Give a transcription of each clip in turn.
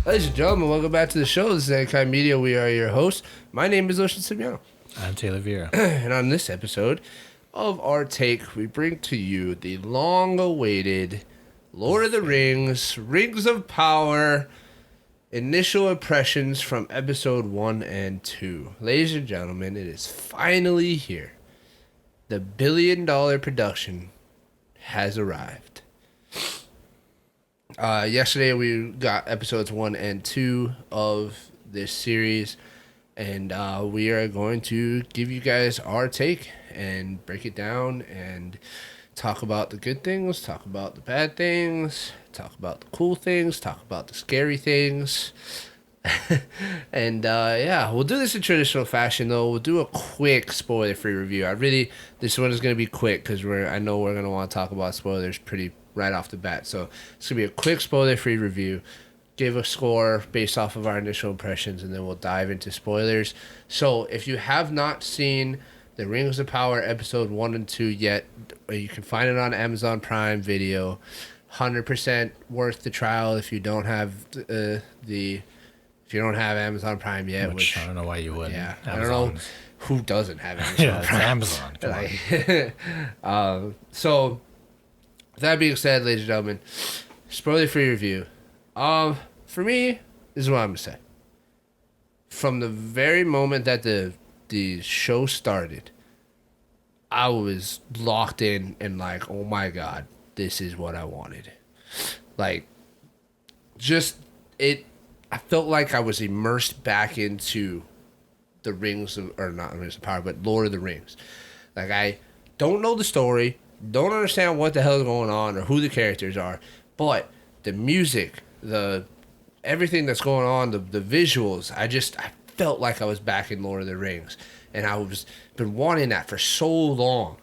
Ladies and gentlemen, welcome back to the show. This is Any Kine Media. We are your hosts. My name is Ocean Simeano. I'm Taylor Vera. And on this episode of our take, we bring to you the long-awaited Lord of the Rings, Rings of Power, initial impressions from episode 1 and 2. Ladies and gentlemen, it is finally here. The billion-dollar production has arrived. Yesterday we got episodes 1 and 2 of this series, and we are going to give you guys our take and break it down and talk about the good things, talk about the bad things, talk about the cool things, talk about the scary things. And yeah, we'll do this in traditional fashion though. We'll do a quick spoiler-free review. This one is going to be quick because I know we're going to want to talk about spoilers pretty right off the bat. So it's going to be a quick spoiler-free review. Give a score based off of our initial impressions, and then we'll dive into spoilers. So if you have not seen the Rings of Power episode 1 and 2 yet, you can find it on Amazon Prime Video. 100% worth the trial if you don't have if you don't have Amazon Prime yet. Which I don't know why you wouldn't. Yeah, Amazon's. I don't know who doesn't have Amazon Prime. It's Amazon. So, with that being said, ladies and gentlemen, spoiler-free review. For me, this is what I'm going to say. From the very moment that the show started, I was locked in and like, oh my God, this is what I wanted. Like, I felt like I was immersed back into the Rings of, or not Rings of Power, but Lord of the Rings. Like, I don't know the story, don't understand what the hell is going on or who the characters are, but the music, everything that's going on, the visuals, I felt like I was back in Lord of the Rings. And I was been wanting that for so long.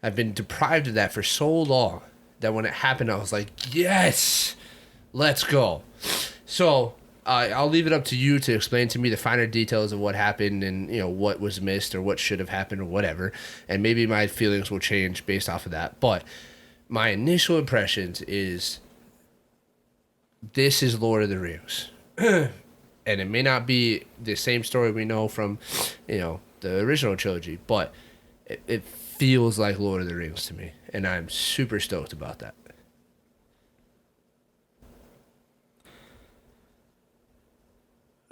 I've been deprived of that for so long that when it happened, I was like, yes, let's go. So I'll leave it up to you to explain to me the finer details of what happened and, what was missed or what should have happened or whatever. And maybe my feelings will change based off of that. But my initial impressions is this is Lord of the Rings. And it may not be the same story we know from, the original trilogy, but it feels like Lord of the Rings to me. And I'm super stoked about that.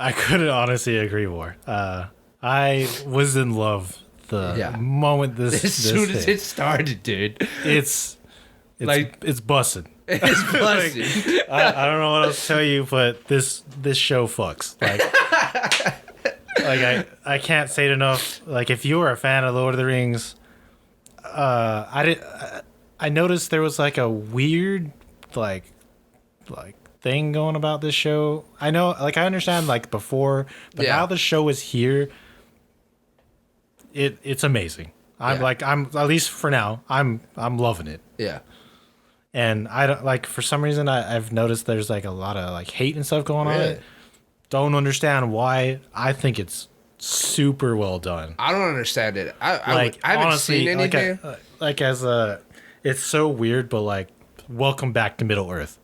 I couldn't honestly agree more. I was in love the moment this as soon as it started, dude. It's busted. It's busted. I don't know what else to tell you, but this show fucks. I can't say it enough. Like, if you were a fan of Lord of the Rings, I noticed there was like a weird like thing going about this show. I know, I understand before, but now the show is here. It's amazing. I'm at least for now, I'm loving it. Yeah. And I don't for some reason I've noticed there's a lot of hate and stuff going on. Don't understand why. I think it's super well done. I don't understand it. I haven't honestly seen anything. It's so weird, but welcome back to Middle Earth.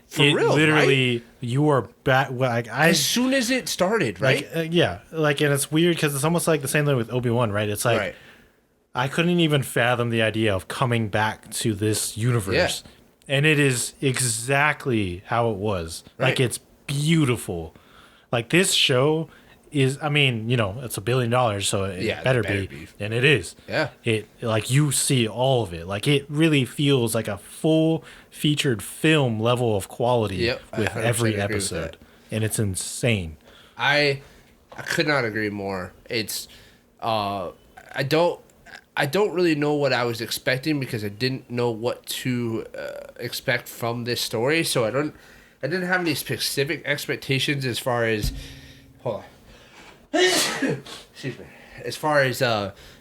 For real, literally, right? You are back. As soon as it started, right? And it's weird because it's almost like the same thing with Obi-Wan, right? It's right. I couldn't even fathom the idea of coming back to this universe, and it is exactly how it was. Right. It's beautiful. This show is, it's $1 billion, so it better be, and it is. Yeah. It you see all of it. It really feels like a full featured film level of quality with every episode, and it's insane. I could not agree more. It's I don't really know what I was expecting because I didn't know what to expect from this story, so I didn't have any specific expectations as far as excuse me, as far as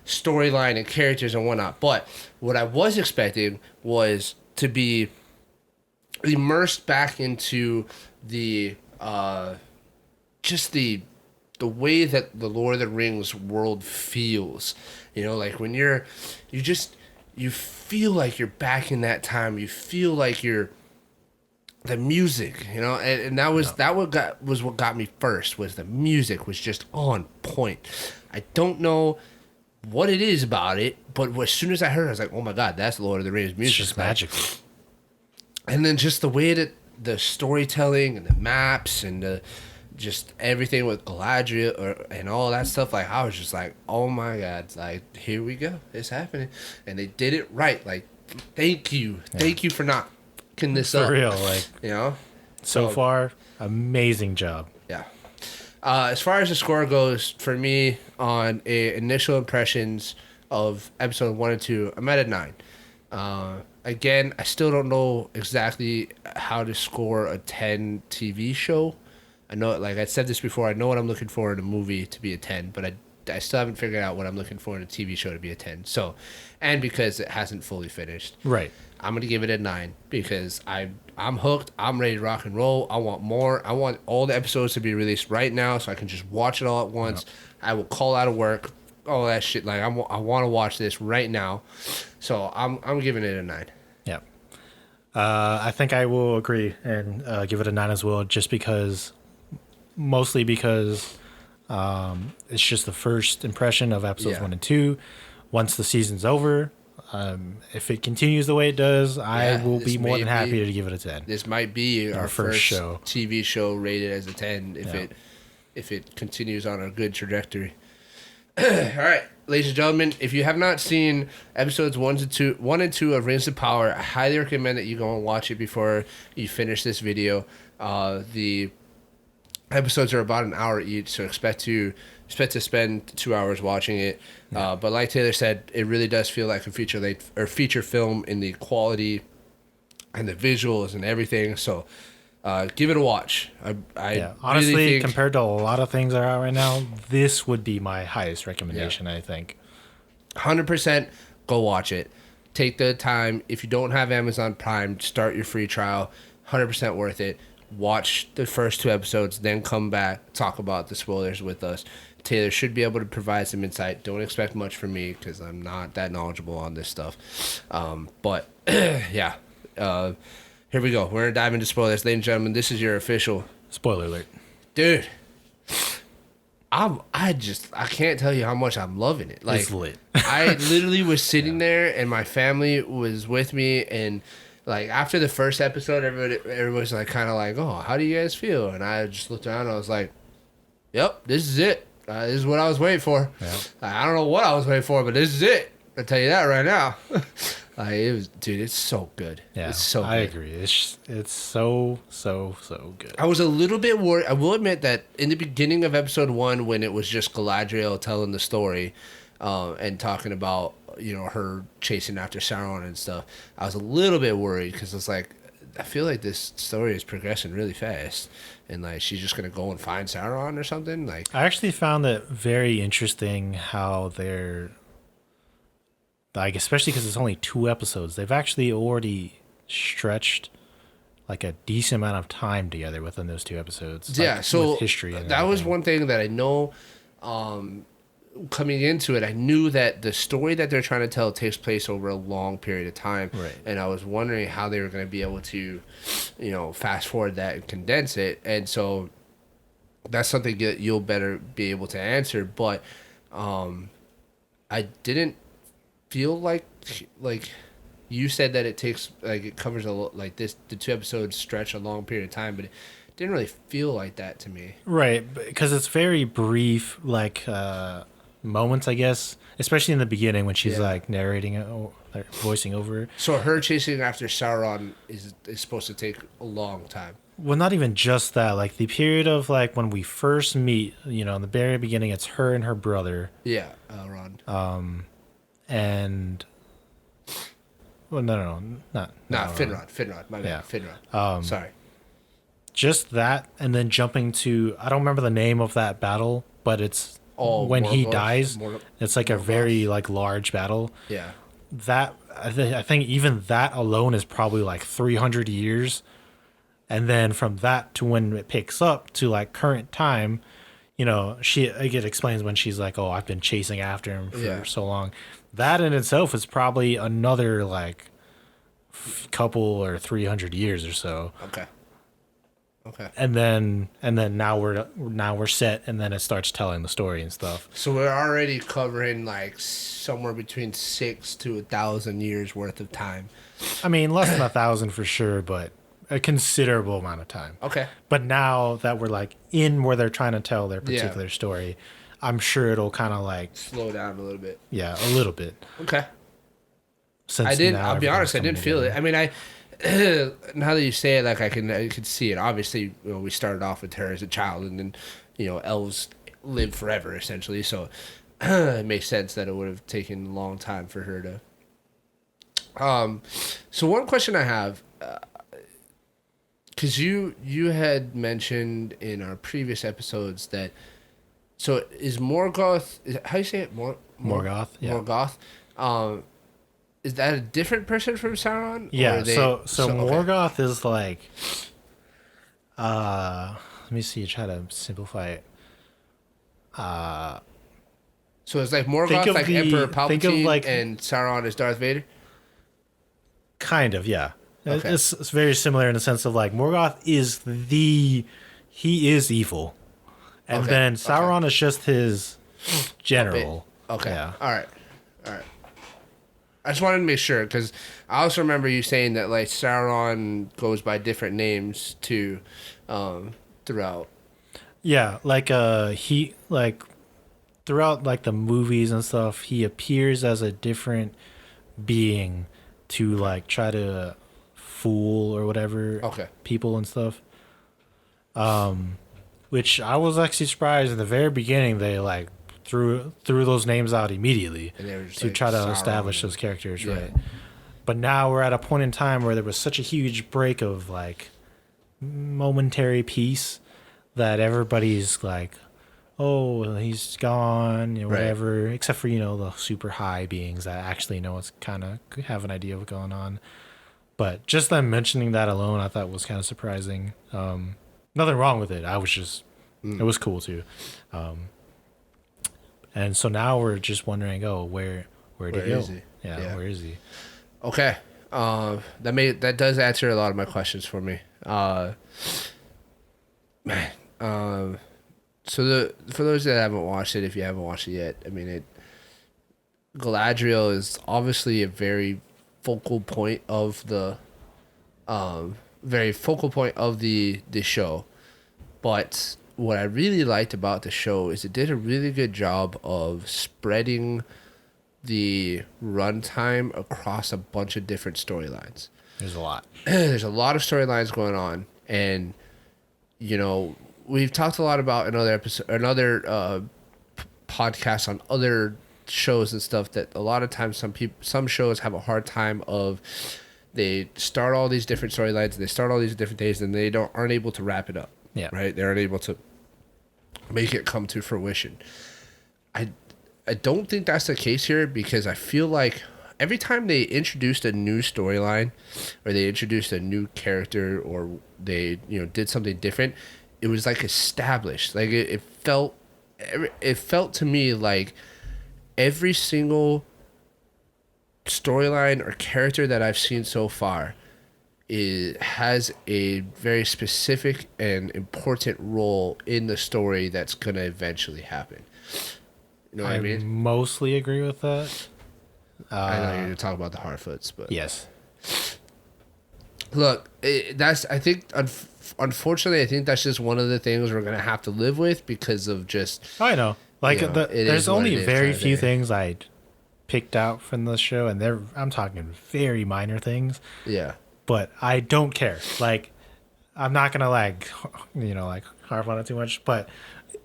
storyline and characters and whatnot. But what I was expecting was to be immersed back into the just the way that the Lord of the Rings world feels. When you feel like you're back in that time. You feel like you're the music, you know, and that was what got me first. Was the music was just on point. I don't know what it is about it, but as soon as I heard it, I was like, oh my god, that's Lord of the Rings music. It's just magical. And then just the way that the storytelling and the maps and the just everything with Galadriel and all that stuff, like I was just like, oh my god, like here we go, it's happening, and they did it right. Like, thank you for not fucking this up For real, like, you know. So far, amazing job. Yeah. As far as the score goes, for me, on initial impressions of episode 1 and 2, I'm at a 9. Again, I still don't know exactly how to score a 10 TV show. I know, like I said this before, I know what I'm looking for in a movie to be a 10, but I still haven't figured out what I'm looking for in a TV show to be a 10. So, and because it hasn't fully finished. Right. I'm going to give it a 9 because I'm hooked. I'm ready to rock and roll. I want more. I want all the episodes to be released right now so I can just watch it all at once. Yep. I will call out of work, all that shit. Like, I want to watch this right now. So I'm giving it a 9. Yeah. I think I will agree and give it a 9 as well, mostly because it's just the first impression of episodes 1 and 2. Once the season's over, if it continues the way it does, I will be more than happy to give it a 10. This might be our first show. TV show rated as a 10 if it continues on a good trajectory. All right, ladies and gentlemen, if you have not seen episodes 1 and 2 of Rings of Power, I highly recommend that you go and watch it before you finish this video. The episodes are about an hour each, so expect to spend 2 hours watching it. But like Taylor said, it really does feel like a feature film in the quality and the visuals and everything. So give it a watch. I honestly, really think, compared to a lot of things that are out right now, this would be my highest recommendation. I think 100% go watch it. Take the time. If you don't have Amazon Prime, start your free trial. 100% worth it. Watch the first 2 episodes, then come back, talk about the spoilers with us. Taylor should be able to provide some insight. Don't expect much from me because I'm not that knowledgeable on this stuff. But yeah, here we go. We're gonna dive into spoilers, ladies and gentlemen. This is your official spoiler alert, dude. I can't tell you how much I'm loving it. Like, it's lit. I literally was sitting there, and my family was with me, and like after the first episode, everybody's like kind of like, oh, how do you guys feel? And I just looked around and I was like, yep, this is it. This is what I was waiting for. Yep. I don't know what I was waiting for, but this is it. I'll tell you that right now. It's so good. Yeah, it's so good. I agree. It's so good. I was a little bit worried. I will admit that in the beginning of episode 1, when it was just Galadriel telling the story and talking about, her chasing after Sauron and stuff, I was a little bit worried because it's like, I feel like this story is progressing really fast, and like she's just gonna go and find Sauron or something. Like, I actually found it very interesting how they're like, especially because it's only 2 episodes, they've actually already stretched like a decent amount of time together within those 2 episodes. Yeah, like, so with history and that was one thing that I know. Coming into it, I knew that the story that they're trying to tell takes place over a long period of time, right. And I was wondering how they were going to be able to, fast forward that and condense it. And so that's something that you'll better be able to answer. But I didn't feel like you said that it takes, like, it covers the 2 episodes stretch a long period of time, but it didn't really feel like that to me. Right, because it's very brief, like moments, I guess, especially in the beginning when she's like narrating it, like voicing over it. So her chasing after Sauron is supposed to take a long time. Well, not even just that. Like the period of like when we first meet, in the very beginning, it's her and her brother. Yeah, Elrond. And well, no, not Finrod. My bad, Finrod. Sorry. Just that, and then jumping to, I don't remember the name of that battle, but it's when he dies. It's like a very like large battle. Yeah. That I think even that alone is probably like 300 years, and then from that to when it picks up to like current time, it explains when she's like, oh, I've been chasing after him for so long. That in itself is probably another like couple or 300 years or so. Okay. Okay. And then now we're set, and then it starts telling the story and stuff. So we're already covering like somewhere between 6 to 1,000 years worth of time. I mean, less than 1,000 for sure, but a considerable amount of time. Okay. But now that we're like in where they're trying to tell their particular story, I'm sure it'll kind of like slow down a little bit. Yeah, a little bit. Okay. Since I didn't. I'll be honest. I didn't feel it. I mean, now that you say it, like I can see it. Obviously, we started off with her as a child, and then elves live forever essentially. So it makes sense that it would have taken a long time for her to. So one question I have, because you had mentioned in our previous episodes that, so is Morgoth? How do you say it? Morgoth. Yeah. Morgoth. Is that a different person from Sauron? Yeah. So okay. Morgoth is like, let me see. Try to simplify it. So it's like Morgoth, like Emperor Palpatine, and Sauron is Darth Vader. Kind of, yeah. Okay. It's very similar in the sense of like Morgoth is he is evil, and then Sauron is just his general. Okay. Yeah. All right. I just wanted to make sure, because I also remember you saying that like Sauron goes by different names too, throughout. Yeah, like he like throughout like the movies and stuff, he appears as a different being to like try to fool or whatever people and stuff. Which I was actually surprised in the very beginning they like threw those names out immediately to try to establish those characters, right? But now we're at a point in time where there was such a huge break of like momentary peace that everybody's like, oh, he's gone or whatever, except for the super high beings that actually know what's kind of have an idea of what's going on. But just them mentioning that alone, I thought was kind of surprising. Nothing wrong with it. I was just it was cool too. And so now we're just wondering, where did he go? Yeah, where is he? Okay. That does answer a lot of my questions for me. So for those that haven't watched it, if you haven't watched it yet, I mean Galadriel is obviously a very focal point of the show. But what I really liked about the show is it did a really good job of spreading the runtime across a bunch of different storylines. There's a lot. There's a lot of storylines going on, and we've talked a lot about another podcasts on other shows and stuff that a lot of times some shows have a hard time of. They start all these different storylines and they start all these different days and they aren't able to wrap it up. Yeah. Right? They aren't able to make it come to fruition. I don't think that's the case here, because I feel like every time they introduced a new storyline or they introduced a new character or they did something different, it was like established. Like it felt to me like every single storyline or character that I've seen so far has a very specific and important role in the story that's going to eventually happen. You know what I mean? Mostly agree with that. I know you're going to talk about the Harfoots, but yes. Look, unfortunately, I think that's just one of the things we're going to have to live with because of just... I know. Like, there's only very few things I picked out from the show, and I'm talking very minor things. Yeah. But I don't care. Like, I'm not gonna harp on it too much, but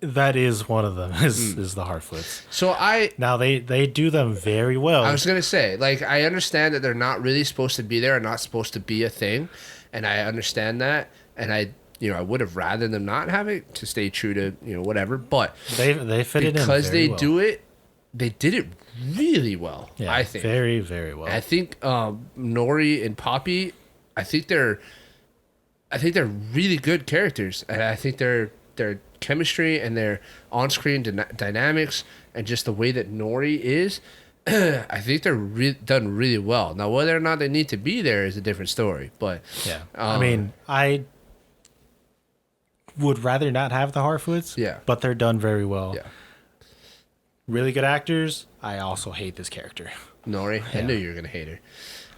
that is one of them is the Harfoots. So now they do them very well. I was gonna say, like, I understand that they're not really supposed to be there and not supposed to be a thing, and I understand that, and I would have rather them not have it to stay true to whatever, but they fit it in because they well. do it. They did it really well. Yeah, I think very, very well. I think Nori and Poppy, I think they're really good characters, and I think their chemistry and their on-screen dynamics and just the way that Nori is, I think they're done really well. Now, whether or not they need to be there is a different story. But yeah, I mean, would rather not have the Harfoots. Yeah. But they're done very well. Yeah. Really good actors. I also hate this character. Nori, I knew you were gonna hate her.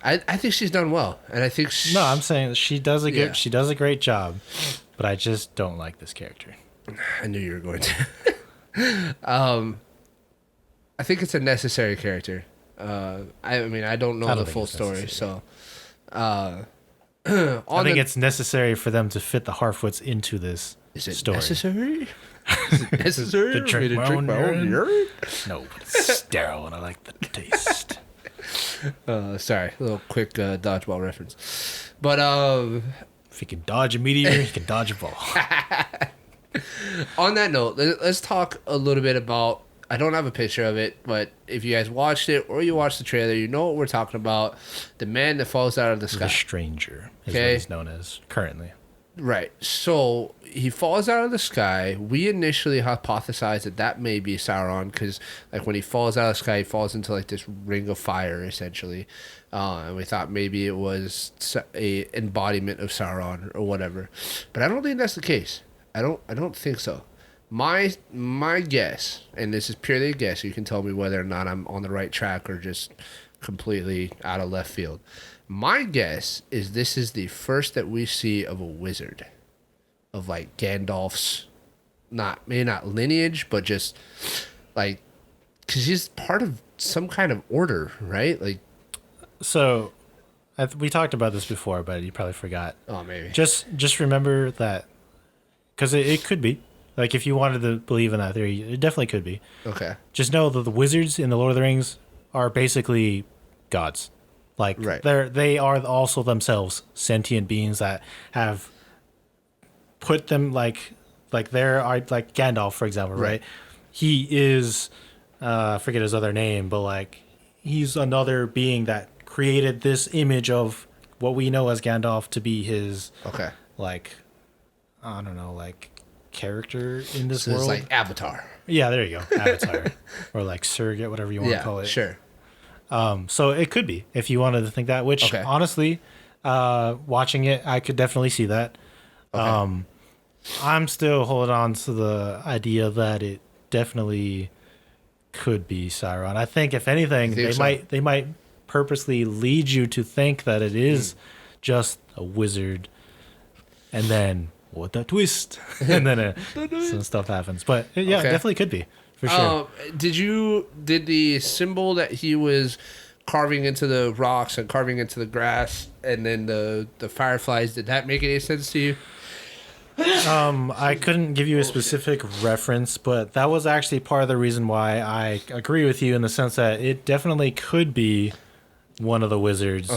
I think she's done well, and I think No, I'm saying that she does a good. Yeah. She does a great job, but I just don't like this character. I knew you were going to. I think it's a necessary character. I mean, I don't know I don't the think full it's story, necessary. so. I think it's necessary for them to fit the Harfoots into this Is it story. necessary? Is it necessary To for me drink to my drink own my own urine? urine? No, but it's sterile and I like the taste. Sorry, a little quick dodgeball reference. But If you can dodge a meteor, you can dodge a ball. on that note, let's talk a little bit about. I don't have a picture of it, but if you guys watched it or you watched the trailer, you know what we're talking about. The man that falls out of the sky. The Stranger is Okay. what he's known as currently. Right. So he falls out of the sky. We initially hypothesized that may be Sauron because, like, when he falls out of the sky, he falls into like this ring of fire, essentially. And we thought maybe it was a embodiment of Sauron or whatever. But I don't think that's the case. I don't think so. My guess, and this is purely a guess, you can tell me whether or not I'm on the right track or just completely out of left field. My guess is this is the first that we see of a wizard, of like Gandalf's, maybe not lineage, but just like, because he's part of some kind of order, right? Like, So, we talked about this before, but you probably forgot. oh, maybe. Just remember that, because it could be. Like, if you wanted to believe in that theory, it definitely could be. Okay. Just know that the wizards in the Lord of the Rings are basically gods. Like, Right. they are also themselves sentient beings that have put them like they're like Gandalf, for example, right? He is I forget his other name, but like he's another being that created this image of what we know as Gandalf to be his Okay. like I don't know, like character in this So it's world. like Avatar. Yeah, there you go. Avatar. Or like surrogate, whatever you want to call Yeah, it. sure. So it could be if you wanted to think that, which Okay. honestly, watching it, I could definitely see that. Okay. I'm still holding on to the idea that it definitely could be Sauron. I think if anything, think they might purposely lead you to think that it is just a wizard, and then what a twist, and then some stuff happens. But yeah, Okay. it definitely could be for sure. Did the symbol that he was carving into the rocks and carving into the grass and then the fireflies, did that make any sense to you? I couldn't give you a specific reference, but that was actually part of the reason why I agree with you in the sense that it definitely could be one of the wizards.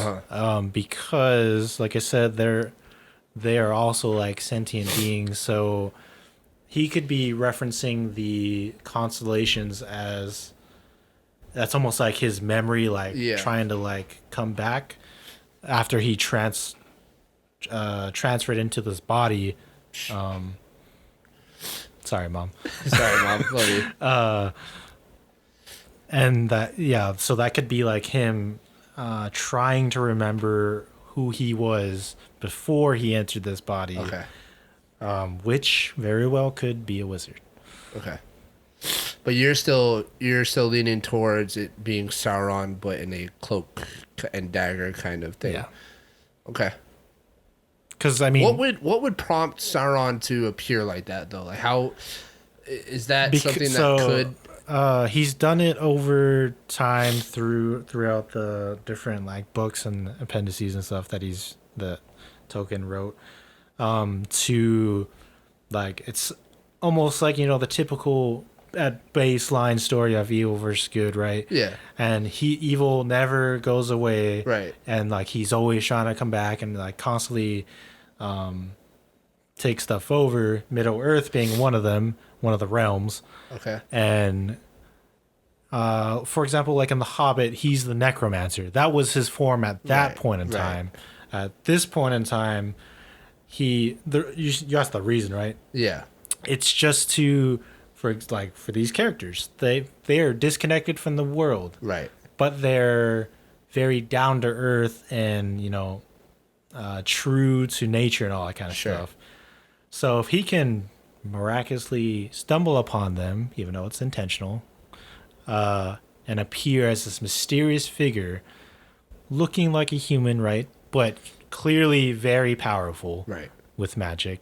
Because, like I said, they are also like sentient beings, so he could be referencing the constellations as that's almost like his memory, like trying to like come back after he transferred into this body. Sorry, Mom. Sorry, Mom. Love you. And that, so that could be like him trying to remember who he was before he entered this body. Okay. Which very well could be a wizard. Okay. But you're still leaning towards it being Sauron, but in a cloak and dagger kind of thing. Yeah. Okay. Because I mean, What would prompt Sauron to appear like that though? Like how is that something that could? He's done it over time throughout the different like books and appendices and stuff that Tolkien wrote. To like it's almost like the typical at baseline story of evil versus good, right? Yeah. And evil never goes away, Right. And like he's always trying to come back and like constantly take stuff over. Middle Earth being one of them, one of the realms. Okay. And for example, like in The Hobbit, he's the necromancer. That was his form at that point in time. At this point in time, you asked the reason, right? Yeah. It's just for these characters, they are disconnected from the world, Right. but they're very down to earth and true to nature and all that kind of stuff. So if he can miraculously stumble upon them, even though it's intentional, and appear as this mysterious figure looking like a human, right? But clearly very powerful Right. with magic.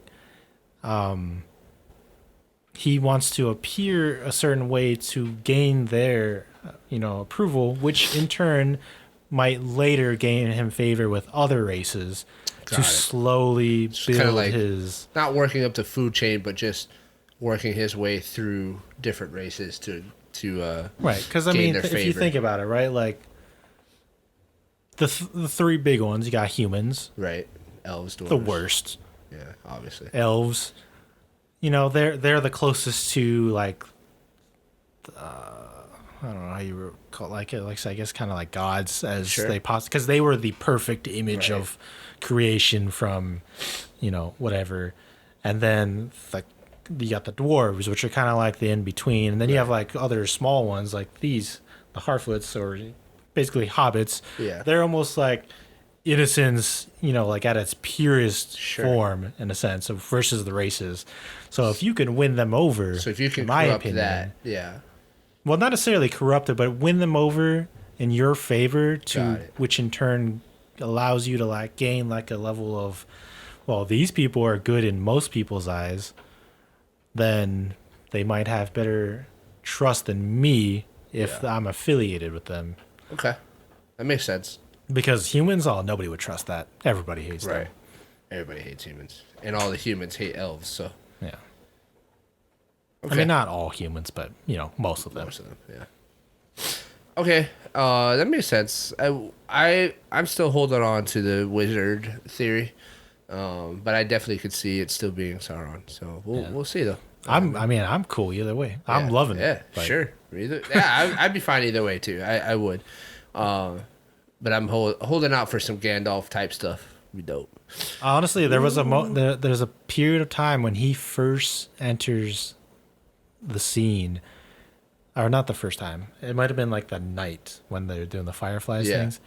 He wants to appear a certain way to gain their, approval, which in turn might later gain him favor with other races to Got it. slowly kinda build like- his. Not working up the food chain, but just working his way through different races to Right, because I gain mean, their if you favor. think about it, right, like the three big ones, you got humans, right. Elves, dwarves. the worst. Yeah, obviously. Elves, they're the closest to like, I don't know how you call it, like it, like I guess kind of like gods as Sure. they possibly, because they were the perfect image Right. of creation from, whatever, and then you got the dwarves, which are kind of like the in between, and then you have like other small ones like these, the Harfoots, or basically hobbits. Yeah. They're almost like innocence, like at its purest Sure. form in a sense of versus the races. So if you can win them over, So if you can in my corrupt opinion, that, yeah. well, not necessarily corrupt it, but win them over in your favor Got to it. which in turn allows you to like gain like a level of, well, these people are good in most people's eyes, then they might have better trust than me if Yeah. I'm affiliated with them. Okay. That makes sense. Because humans, nobody would trust that. Everybody hates Right. them. Everybody hates humans. And all the humans hate elves, so. Yeah. Okay. I mean, not all humans, but most of them. Most of them, yeah. Okay, that makes sense. I'm still holding on to the wizard theory, but I definitely could see it still being Sauron. So we'll see though. I'm cool either way. I'm Yeah, loving yeah, it. Like, sure. I'd be fine either way too. I would, but I'm holding out for some Gandalf type stuff. Be dope. Honestly, there's a period of time when he first enters the scene, or not the first time. It might have been like the night when they're doing the fireflies Yeah. things,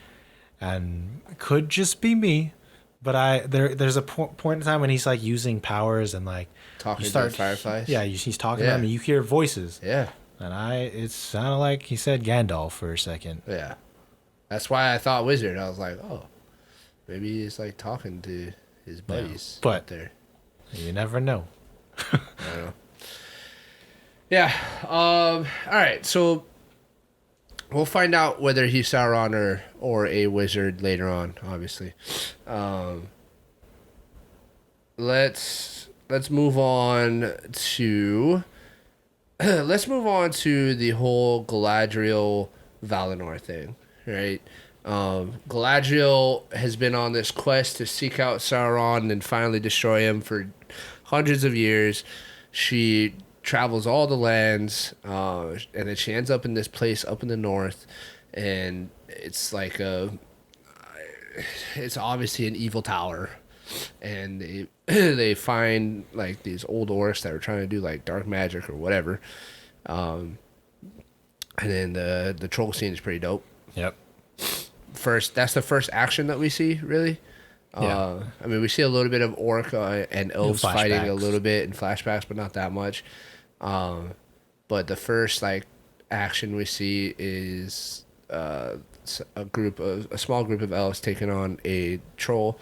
and it could just be me, but there's a point in time when he's like using powers and like Talking you to the fireflies? Yeah, he's talking to Yeah. them, and you hear voices, Yeah, and it sounded like he said Gandalf for a second. yeah. That's why I thought wizard. I was like, oh, maybe he's like talking to his buddies but- out there. You never know. I don't know. Yeah. All right. So we'll find out whether he's Sauron or a wizard later on. Obviously. Let's move on to the whole Galadriel Valinor thing, right? Galadriel has been on this quest to seek out Sauron and finally destroy him for hundreds of years. She travels all the lands, and then she ends up in this place up in the north, and it's like it's obviously an evil tower, and they find like these old orcs that are trying to do like dark magic or whatever, and then the troll scene is pretty dope. Yep. That's the first action that we see, really. Yeah. I mean, we see a little bit of orc and elves fighting a flashbacks. little bit in flashbacks, but not that much. But the first like action we see is a small group of elves taking on a troll,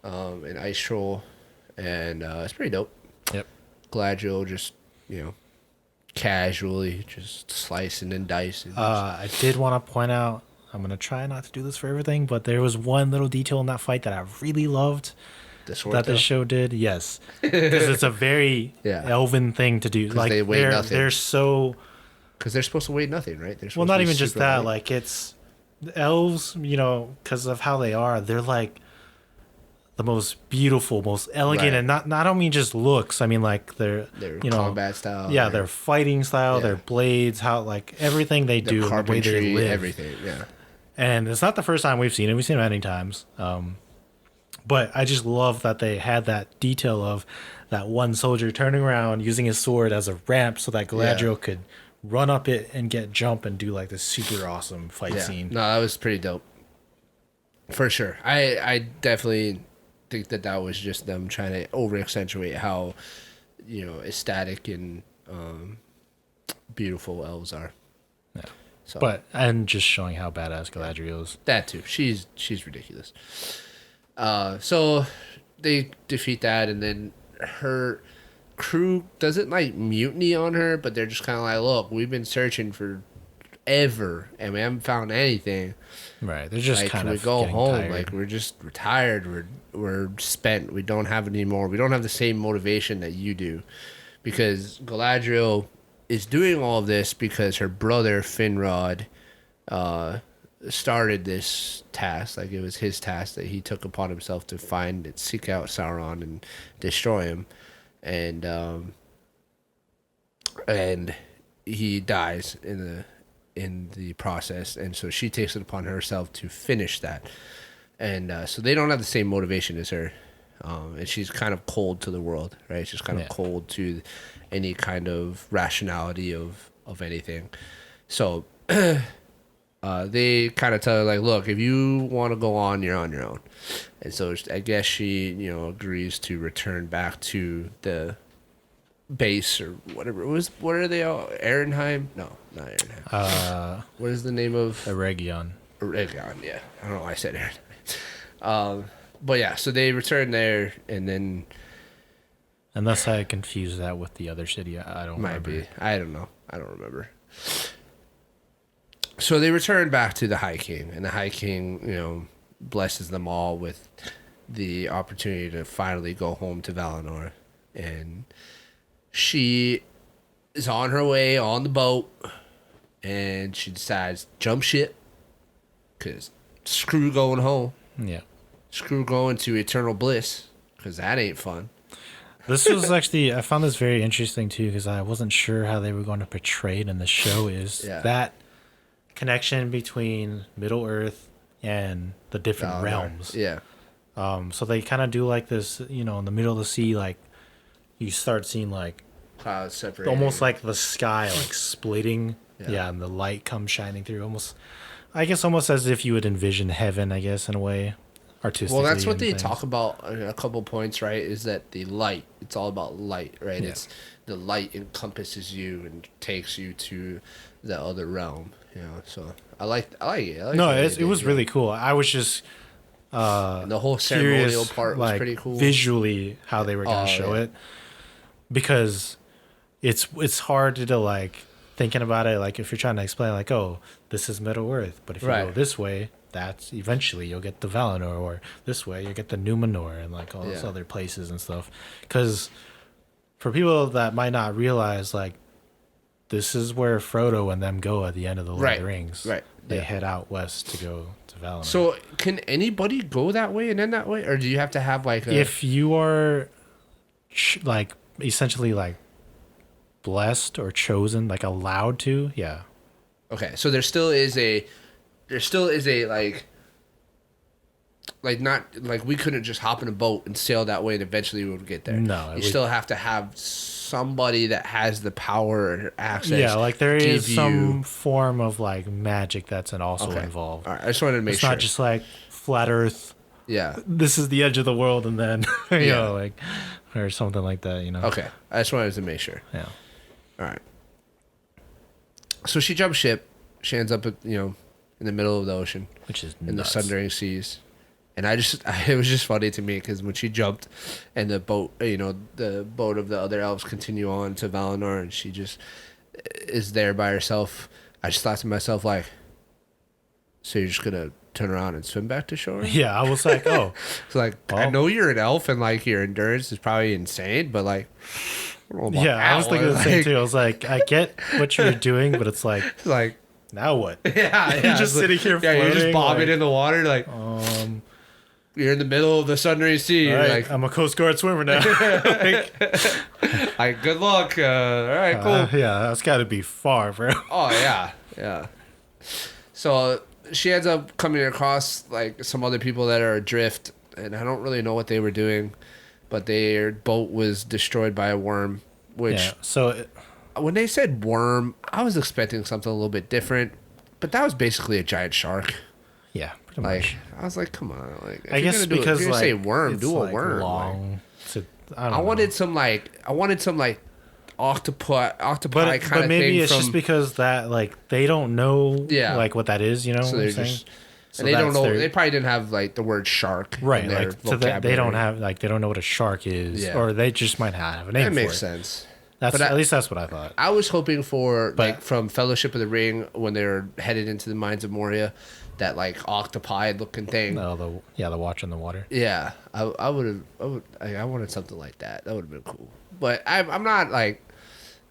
an ice troll, and it's pretty dope. Yep. Galadriel just casually just slicing and dicing. I did want to point out, I'm going to try not to do this for everything, but there was one little detail in that fight that I really loved the sword that the though. show did. Yes. Because it's a very Yeah. elven thing to do. Like they weigh nothing. they're so, Because they're supposed to weigh nothing, right? They're well, supposed not to be even just super that. light. Like it's the elves, because of how they are, they're like the most beautiful, most elegant, Right. and not I don't mean just looks. I mean like their combat style. Yeah, their fighting style, their Yeah. blades, how like everything they their do, the way they carpentry, live. everything. Yeah. And it's not the first time we've seen it. We've seen it many times. But I just love that they had that detail of that one soldier turning around, using his sword as a ramp so that Galadriel could run up it and jump and do like this super awesome fight Yeah. scene. No, that was pretty dope. For sure. I definitely think that that was just them trying to over accentuate how, ecstatic and beautiful elves are. Yeah. So And just showing how badass Galadriel is. that too. She's ridiculous. So they defeat that, and then her crew doesn't like mutiny on her, but they're just kind of like, look, we've been searching for ever and we haven't found anything. Right. They're just like, kind of we go home. tired. Like, we're just retired. We're spent. We don't have any more. We don't have the same motivation that you do, because Galadriel is doing all of this because her brother Finrod started this task. Like, it was his task that he took upon himself to find and seek out Sauron and destroy him, and he dies in the process, and so she takes it upon herself to finish that, and so they don't have the same motivation as her, and she's kind of cold to the world, right? She's kind of cold to any kind of rationality of anything. So they kind of tell her, like, look, if you want to go on, you're on your own. And so I guess she, agrees to return back to the base or whatever it was. What are they all? Ehrenheim? No, not Ehrenheim. What is the name of? Eregion. Eregion, yeah. I don't know why I said Ehrenheim. But yeah, so they return there, and then... Unless I confuse that with the other city. I don't Might remember. be. I don't know. I don't remember. So they return back to the High King, and the High King, blesses them all with the opportunity to finally go home to Valinor. And she is on her way on the boat, and she decides jump ship, because screw going home. Yeah. Screw going to eternal bliss, because that ain't fun. This was actually, I found this very interesting too, because I wasn't sure how they were going to portray it in the show, is that connection between Middle Earth and the different realms. Yeah. So they kind of do like this, in the middle of the sea, like you start seeing like Clouds separating. almost like the sky like splitting. Yeah, and the light comes shining through. Almost as if you would envision heaven, I guess, in a way. Artistically. Well, that's what they things. talk about in a couple points, right? Is that the light? It's all about light, right? Yeah. It's the light encompasses you and takes you to the other realm. So I like it. It was really cool. I was just and the whole ceremonial curious, part was pretty cool. Visually, how they were gonna show it, because it's hard to like thinking about it. Like if you're trying to explain, like, oh, this is Middle Earth, but if you go this way, that's eventually you'll get the Valinor, or this way you get the Numenor, and like all those other places and stuff. Because for people that might not realize, like, this is where Frodo and them go at the end of the Lord of the Rings. Right. They head out west to go to Valinor. So can anybody go that way and end that way, or do you have to have like if you are like essentially like blessed or chosen, like allowed to, yeah. Okay, so there still is a like not like we couldn't just hop in a boat and sail that way and eventually we would get there. No, you still have to have somebody that has the power or access. Yeah, like there is some form of like magic that's also involved. All right, I just wanted to make it's sure. It's not just like flat Earth. Yeah, this is the edge of the world, and then you know, like, or something like that. Okay, I just wanted to make sure. Yeah. All right. So she jumps ship. She ends up at in the middle of the ocean, which is in nuts. the sundering seas. And it was just funny to me because when she jumped and the boat, the boat of the other elves continue on to Valinor and she just is there by herself, I just thought to myself, like, so you're just going to turn around and swim back to shore? Yeah, I was like, oh. So, like, I know you're an elf and, like, your endurance is probably insane, but, like, I was thinking the same, too. I was like, I get what you're doing, but it's like, now what? Yeah. You're just sitting here floating. Yeah, you're just bobbing in the water, like, you're in the middle of the sundering sea. You're like, I'm a Coast Guard swimmer now. like, good luck. All right, cool. Yeah, that's got to be far, bro. Oh, yeah. So she ends up coming across, like, some other people that are adrift, and I don't really know what they were doing, but their boat was destroyed by a worm, which... Yeah, when they said worm, I was expecting something a little bit different, but that was basically a giant shark. Yeah, much. I was like, come on. Like, if I you're guess gonna do because if you're like gonna say worm, it's, do a like, worm. long. I I wanted some like octopi kind but of maybe thing it's from, just because that like they don't know Yeah. like what that is. You know so what they're I'm saying? just So and they don't that's know. their- They probably didn't have like the word shark right. in their Like so vocabulary. that they don't have like they don't know what a shark is, Yeah. or they just might not have a name That for makes it. sense. That's But at least that's what I thought. I was hoping for But- like from Fellowship of the Ring when they were headed into the mines of Moria, that like octopi looking thing. No, the watch in the water. Yeah, I wanted something like that. That would have been cool. But I'm not like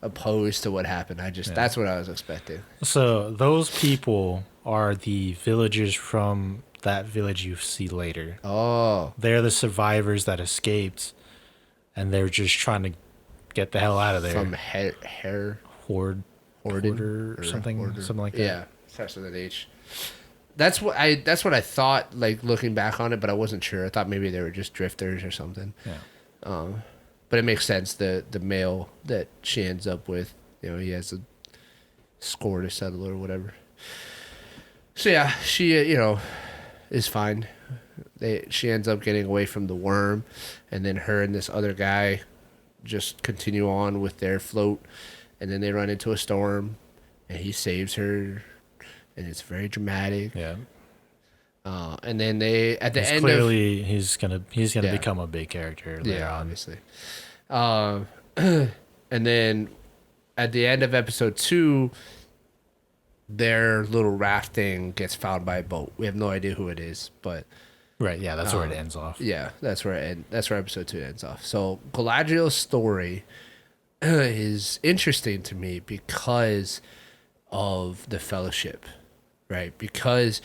opposed to what happened. That's what I was expecting. So those people are the villagers from that village you see later. Oh, They're the survivors that escaped, and they're just trying to get the hell out of there. from hair Horde, Hoarder or something like that. Yeah, starts with an H. That's what I thought. Like looking back on it, but I wasn't sure. I thought maybe they were just drifters or something. Yeah. But it makes sense. The male that she ends up with, he has a score to settle or whatever. So yeah, she is fine. She ends up getting away from the worm, and then her and this other guy just continue on with their float, and then they run into a storm, and he saves her, and it's very dramatic. Yeah. And then they at the It's end clearly he's gonna Yeah. become a big character later on. obviously. And then at the end of episode 2, their little raft thing gets found by a boat. We have no idea who it is, but Right. Yeah. That's where it ends off. yeah, that's where episode 2 ends off. So Galadriel's story is interesting to me because of the Fellowship, right? Because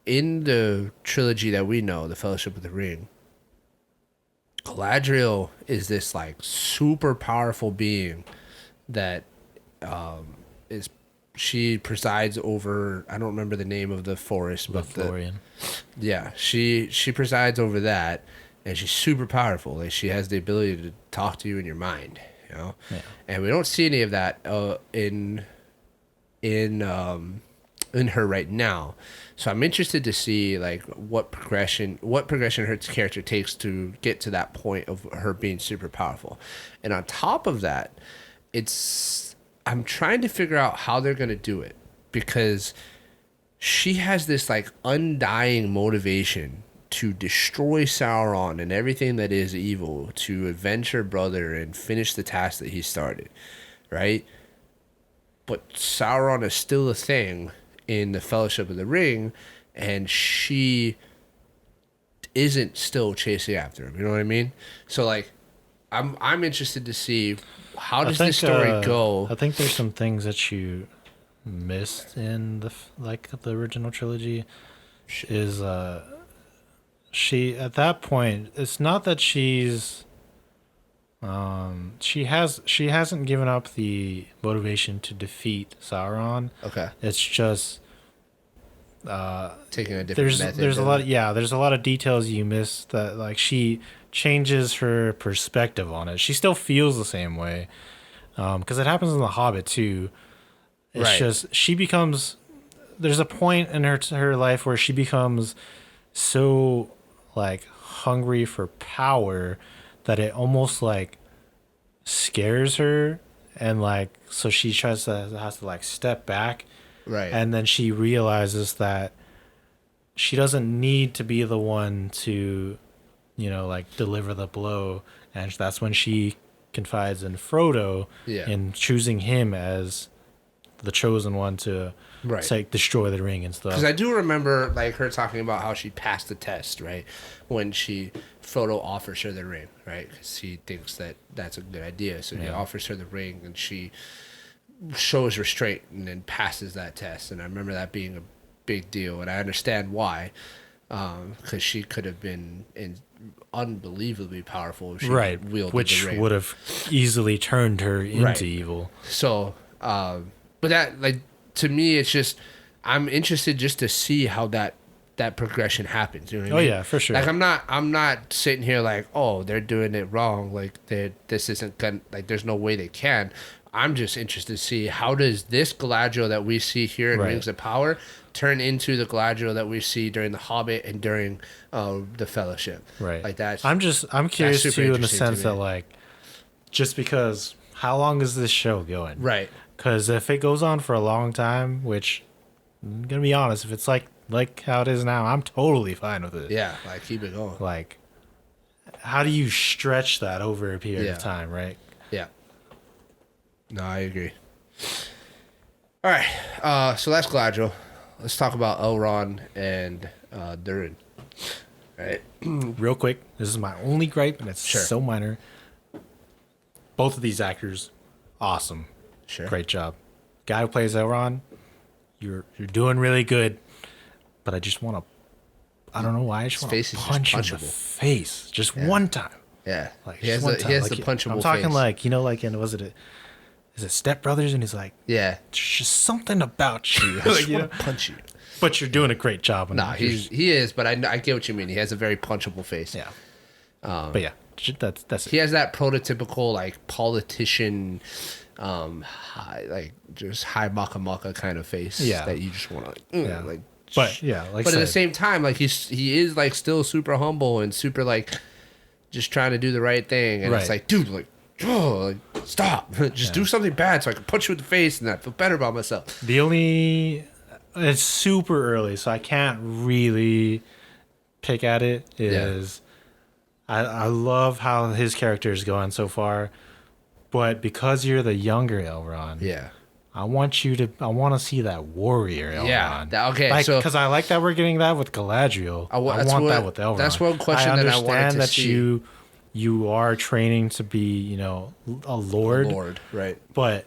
in the trilogy that we know, the Fellowship of the Ring, Galadriel is this like super powerful being that she presides over, I don't remember the name of the forest, but Florian. she presides over that, and she's super powerful. Like she has the ability to talk to you in your mind, Yeah. and we don't see any of that in her right now. So I'm interested to see like what progression her character takes to get to that point of her being super powerful. And on top of that, I'm trying to figure out how they're going to do it, because she has this like undying motivation to destroy Sauron and everything that is evil, to avenge her brother and finish the task that he started, right? But Sauron is still a thing in the Fellowship of the Ring, and she isn't still chasing after him. You know what I mean? So like, I'm interested to see how does this story go. I think there's some things that you missed in the original trilogy. Is she at that point? It's not that she's. She hasn't given up the motivation to defeat Sauron. Okay, It's just taking a different there's method. there's a lot there's a lot of details you miss that like she changes her perspective on it. She still feels the same way, because it happens in The Hobbit too. It's Right. just she becomes. There's a point in her life where she becomes so like hungry for power that it almost like scares her, and like so she has to like step back, right, and then she realizes that she doesn't need to be the one to, like deliver the blow, and that's when she confides in Frodo in choosing him as the chosen one to destroy the ring and stuff. Because I do remember like her talking about how she passed the test, right? When Frodo offers her the ring, right? Because he thinks that that's a good idea. So he offers her the ring, and she shows restraint and then passes that test. And I remember that being a big deal, and I understand why. Because she could have been unbelievably powerful if she wielded which the ring. would have easily turned her into evil. So, but that like to me, it's just I'm interested just to see how that progression happens. You know what I mean? Yeah, for sure. Like I'm not sitting here like, oh, they're doing it wrong. Like this isn't gonna, like there's no way they can. I'm just interested to see how does this Galadriel that we see here in Rings of Power turn into the Galadriel that we see during the Hobbit and during the Fellowship. Right. Like that's. I'm curious super too, in the interesting to sense me. that like, just because how long is this show going? Right. Because if it goes on for a long time, which I'm gonna be honest, if it's like how it is now, I'm totally fine with it. Yeah. Like keep it going. Like, how do you stretch that over a period Yeah. of time, right? Yeah. No, I agree. All right. So that's Galadriel. Let's talk about Elrond and Durin. Right. Real quick, this is my only gripe, and it's Sure. so minor. Both of these actors, awesome. Sure. Great job. Guy who plays Elrond, you're doing really good. But I just want to, I don't know why, I just want face to is just punch him in the punchable. face just one time. Yeah. Like He has just one the time. the punchable I'm talking face. like, you know, like in, is it Step Brothers? And he's like, Yeah. there's just something about you. I just Like, you know? want to punch you. But you're doing a great job. Nah, he is, but I get what you mean. He has a very punchable face. Yeah. But yeah, that's it. He has that prototypical like politician, just high maka kind of face. Yeah. That you just want to Yeah. like. But yeah, like But I at the said, same time, like he is like still super humble and super like just trying to do the right thing, and it's Right. like, dude, like, oh, like stop, just do something bad so I can punch you in the face and I feel better about myself. it's super early, so I can't really pick at it. I love how his character is going so far, but because you're the younger Elrond, Yeah. I want to see that warrior Elrond. Yeah, okay, so- because I like that we're getting that with Galadriel. I want that with Elrond. That's one question that I wanted to understand that see. you are training to be, a lord, Lord, right? but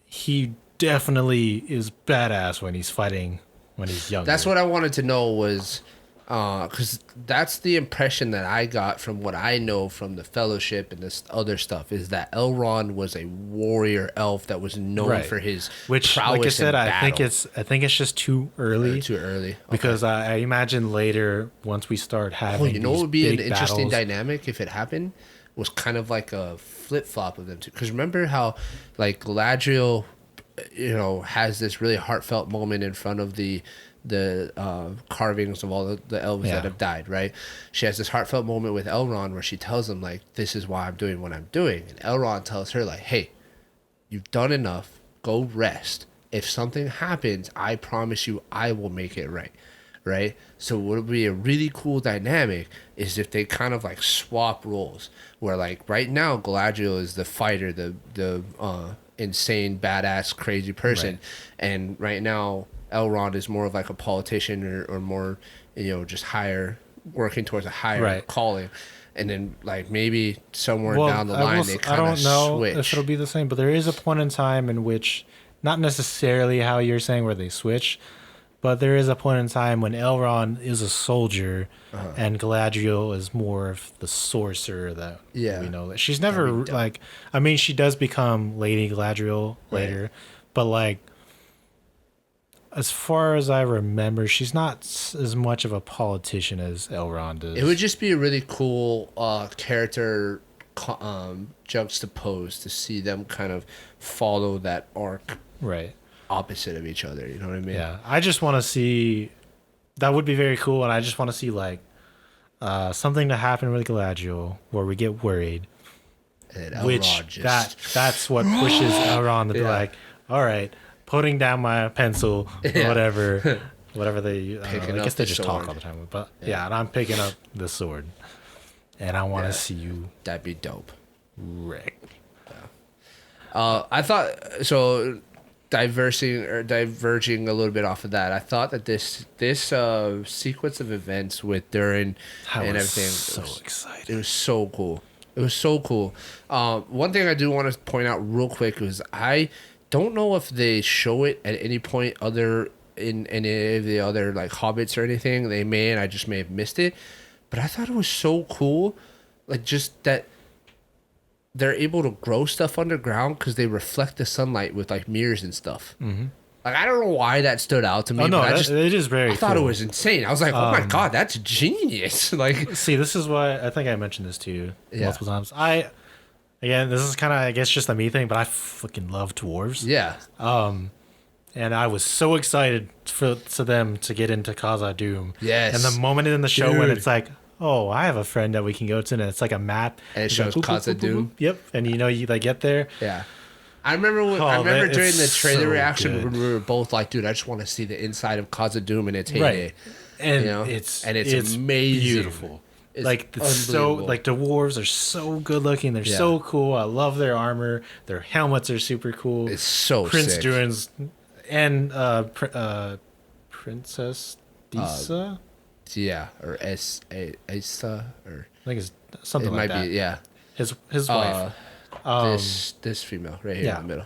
he definitely is badass when he's fighting when he's younger. That's what I wanted to know was, because that's the impression that I got from what I know from the Fellowship and this other stuff is that Elrond was a warrior elf that was known Right. for his Which, prowess like I said, in I think battle. it's just too early. Too early. Okay. Because I imagine later, once we start having, You know what these would be an big interesting battles, dynamic if it happened? Was kind of like a flip flop of them two. Because remember how, like, Galadriel, has this really heartfelt moment in front of the carvings of all the elves Yeah. that have died, right? She has this heartfelt moment with Elrond where she tells him, like, this is why I'm doing what I'm doing. And Elrond tells her, like, hey, you've done enough. Go rest. If something happens, I promise you I will make it right. Right? So what would be a really cool dynamic is if they kind of like swap roles. Where like right now Galadriel is the fighter, the insane, badass, crazy person. Right. And right now Elrond is more of like a politician or more, just higher, working towards a higher Right. calling. And then like maybe somewhere well, down the line they I kind don't of know switch. if it'll be the same, but there is a point in time in which, not necessarily how you're saying where they switch, but there is a point in time when Elrond is a soldier and Galadriel is more of the sorcerer that Yeah. we know. That she's never like, I mean, she does become Lady Galadriel later, but like, as far as I remember, she's not as much of a politician as Elrond is. It would just be a really cool character juxtaposed to see them kind of follow that arc right. opposite of each other. You know what I mean? Yeah, I just want to see. That would be very cool, and I just want to see like something to happen with Galadriel where we get worried. And Elrond Which just that's what pushes Elrond to be Yeah. like, all right, putting down my pencil, Yeah. whatever they. I Picking guess up they the just sword. talk all the time, but yeah, and I'm picking up the sword, and I want to see you that'd be dope. wreck. I thought so. Diverging a little bit off of that, I thought that this sequence of events with Durin I and was everything, so it excited. was so cool. It was so cool. One thing I do want to point out real quick is I don't know if they show it at any point other in any of the other like Hobbits or anything. They may, and I just may have missed it. But I thought it was so cool, like just that they're able to grow stuff underground because they reflect the sunlight with like mirrors and stuff. Mm-hmm. Like I don't know why that stood out to me. Oh no, but it is very. I thought it cool. was insane. I was like, oh my god, that's genius! Like, See, this is why I think I mentioned this to you Yeah. multiple times. Again, this is kind of, I guess, just a me thing, but I fucking love dwarves. yeah, and I was so excited for them to get into Khazad-dûm. Yes. And the moment in the show when Dude. it's like, oh, I have a friend that we can go to, and it's like a map. And it It's shows like, boop, boop, boop, boop, Khazad-dûm. boop. Yep. And you like get there. Yeah. I remember Oh, I remember that- during it's the trailer so reaction good. when we were both like, dude, I just want to see the inside of Khazad-dûm in its heyday. Right. And You know? it's It's amazing. beautiful. It's like the so unbelievable. like the dwarves are so good looking. They're Yeah. so cool. I love their armor. Their helmets are super cool. It's so Prince sick. Durin's and Princess Disa. Yeah, or Asa, or I think it's something it like might that. be, yeah. His wife. This female right here yeah. in the middle.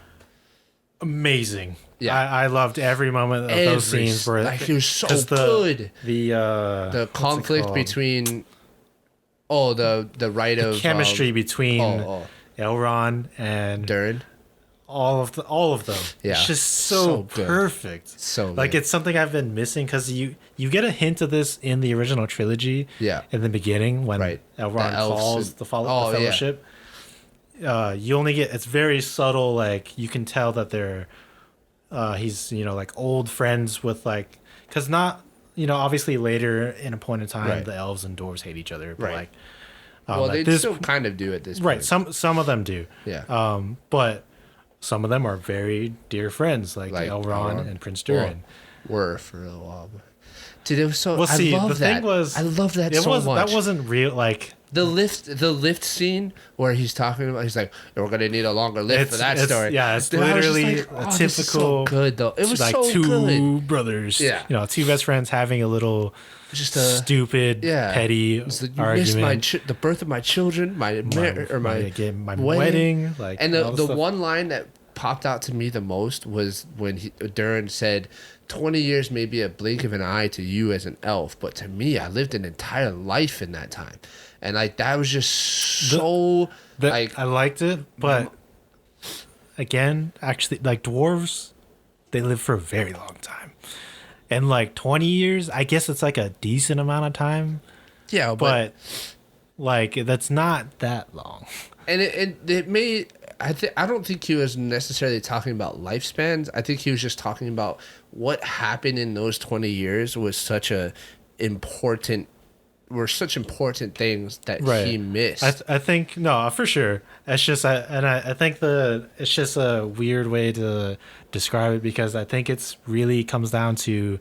Amazing. Yeah. I loved every moment of those scenes where like it was so 'cause good. The The conflict between the right of chemistry between oh. Elrond and Durin. all of them. Yeah. It's just So so good. perfect. So like good. it's something I've been missing because you get a hint of this in the original trilogy. Yeah. In the beginning when Right. Elrond The elves calls and- the Oh, yeah. Fellowship. You only get it's very subtle. Like you can tell that they're he's like old friends with like because not obviously later in a point in time Right. the elves and dwarves hate each other. But Right. like Well, at they this still kind of do at this right point. some of them do. Yeah. But some of them are very dear friends, like Like Elrond Elrond. and Prince Durin. Were for a little while. Dude, it was so. Well, see, I love the that. thing was, I love that it so was much. that wasn't real. Like the lift scene where he's talking about. He's like, "We're gonna need a longer lift for that story." Yeah, it's Dude, I was just literally like, a "Oh, this is so typical good though. It was like so two good. brothers. Yeah. two best friends having a little Just a stupid, yeah. petty It's like, you missed argument. the birth of my children, my my wedding, like and all the this stuff. one line that popped out to me the most was when Durin said, 20 years may be a blink of an eye to you as an elf, but to me, I lived an entire life in that time. And like that was just so like I liked it, but again, actually, like dwarves, they live for a very long time, and like 20 years, I guess it's like a decent amount of time, yeah, but like that's not that long. and it may I don't think he was necessarily talking about lifespans. I think he was just talking about what happened in those 20 years was such important things that he missed. I think no, for sure. It's just I think it's just a weird way to describe it because I think it's really comes down to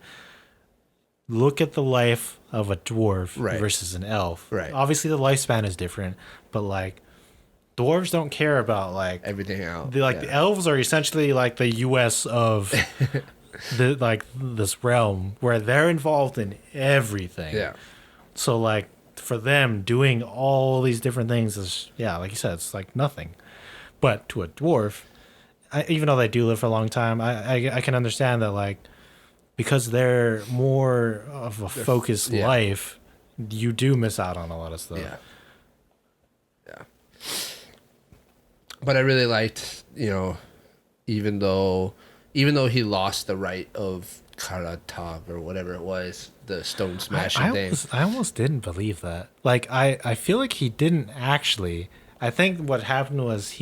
look at the life of a dwarf Right. versus an elf. Right. Obviously the lifespan is different, but like dwarves don't care about like Everything out. the elves are essentially like the US of this realm where they're involved in everything. Yeah. So like for them doing all these different things is like you said, it's like nothing. But to a dwarf, even though they do live for a long time, I can understand that like because they're more of a focused life, you do miss out on a lot of stuff. Yeah. Yeah. But I really liked, even though he lost the right of Karatag or whatever it was, the stone smashing thing. I almost didn't believe that. Like I feel like he didn't actually. I think what happened was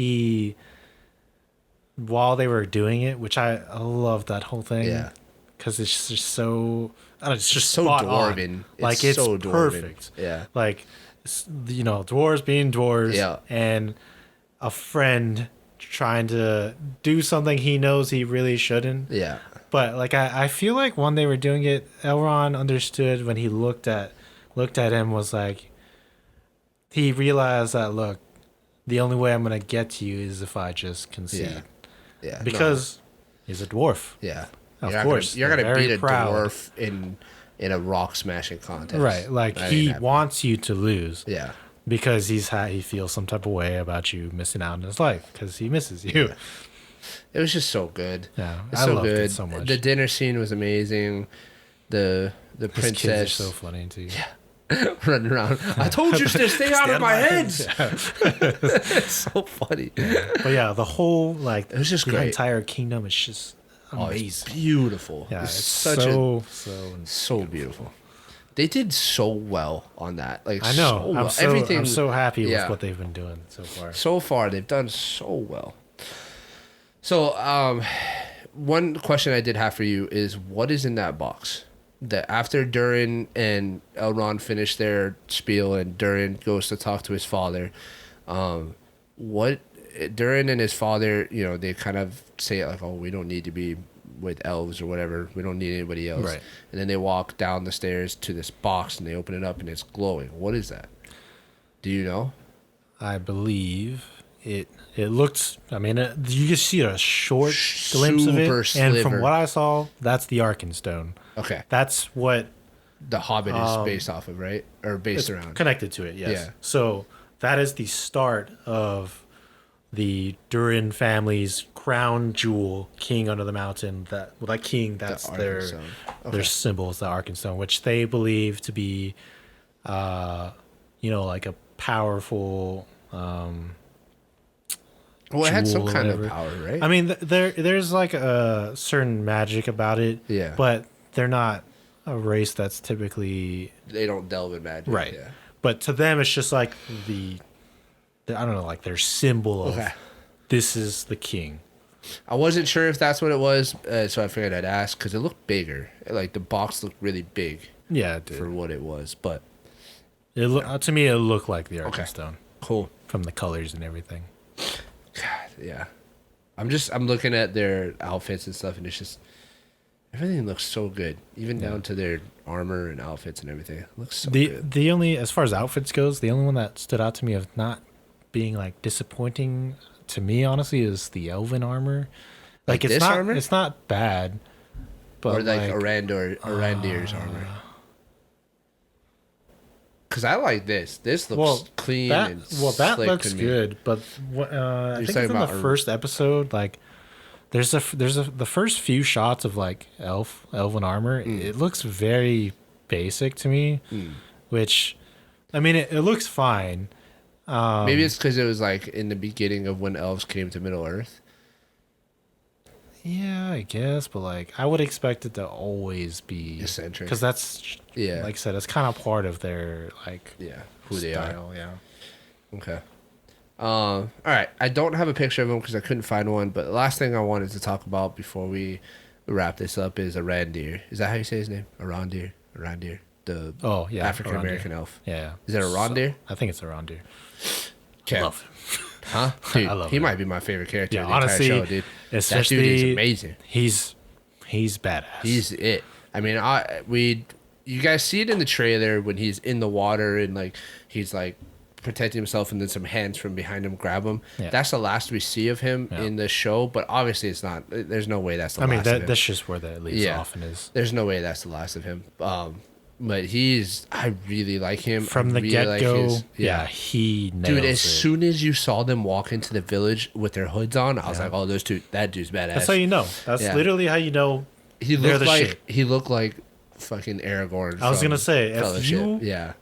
while they were doing it, which I love that whole thing. Yeah. Because it's just so. It's just so spot dwarven. on. Like it's so dwarven. perfect. Yeah. Like dwarves being dwarves. Yeah. And a friend trying to do something he knows he really shouldn't. Yeah. But like I feel like when they were doing it, Elrond understood when he looked at him was like he realized that look, the only way I'm gonna get to you is if I just concede. Yeah. Because he's a dwarf. Yeah. Of You're course, You're gonna they're beat very a proud. dwarf in a rock smashing contest. Right. Like That he ain't happening. wants you to lose. Yeah. Because he feels some type of way about you missing out on his life because he misses you. It was just so good. Yeah, It's I so loved good. it so much. The dinner scene was amazing. The His princess kids are so funny too. running around. I told you to stay out of my heads. Yeah. It's so funny. But yeah, the whole like It was just the great. entire kingdom is just Oh, amazing. it's beautiful. Yeah, It's it's such so beautiful. They did so well on that. Like I know. so well. I'm so happy yeah. with what they've been doing so far. So far, they've done so well. So, one question I did have for you is, what is in that box? That after Durin and Elrond finish their spiel and Durin goes to talk to his father, what Durin and his father, they kind of say like, "Oh, we don't need to be with elves or whatever. We don't need anybody else." Right. And then they walk down the stairs to this box and they open it up and it's glowing. What is that? Do you know? I believe it looks. I mean, you just see a short glimpse of it, Super and from sliver. what I saw, that's the Arkenstone. Okay. That's what The Hobbit is based off of, right? Or based it's around. connected to it. Yes. Yeah. So that is the start of the Durin family's crown jewel, King Under the Mountain. That's their Arkenstone. Okay. their symbols, the Arkenstone, which they believe to be, like a powerful. Well, it had some jewel or kind of whatever. power, right? I mean, there's like a certain magic about it. Yeah. But they're not a race that's typically They don't delve in magic. right. Yeah. But to them, it's just like I don't know, like their symbol of Okay. this is the king. I wasn't sure if that's what it was, so I figured I'd ask because it looked bigger. Like the box looked really big Yeah, it did. for what it was. But To me, it looked like the Okay. Arkenstone cool. from the colors and everything. God, yeah. I'm looking at their outfits and stuff, and it's just everything looks so good, even down to their armor and outfits and everything. It looks so good. The only, as far as outfits goes, the only one that stood out to me of not being like disappointing to me, honestly, is the elven armor. Like it's this not armor? it's not bad, but Or like Arandir's armor. Because I like this. This looks clean and that slick looks to me. good. But I think talking it's in the about first episode. Like, the first few shots of like elven armor. It looks very basic to me, which, I mean, it looks fine. Maybe it's because it was like in the beginning of when elves came to Middle Earth. Yeah, I guess, but like I would expect it to always be Eccentric. because that's Yeah. like I said, it's kind of part of their like Yeah, who they are. style. Yeah. Okay. All right. I don't have a picture of him because I couldn't find one. But the last thing I wanted to talk about before we wrap this up is Arandir. Is that how you say his name? Arandir. The Oh yeah, African American Arondir. elf. Yeah. Is it Arandir? I think it's Arondir. Okay. Love him. Huh? Dude, I love he him. might be my favorite character Yeah, in the entire honestly, show, dude. That especially dude is amazing. He's badass. He's it. I mean, you guys see it in the trailer when he's in the water and like he's like protecting himself and then some hands from behind him grab him. Yeah. That's the last we see of him in the show, but obviously it's not. There's no way that's the I mean last of him. that's just where that leaves off and is There's no way that's the last of him. But I really like him. from I the really get like go. his- Yeah, he nails Dude, as it. soon as you saw them walk into the village with their hoods on, I was like, "Oh, that dude's badass." That's how you know. That's Yeah. literally how you know. He they're looked the like shit. he looked like fucking Aragorn. I was from gonna say, if Fellowship. you yeah,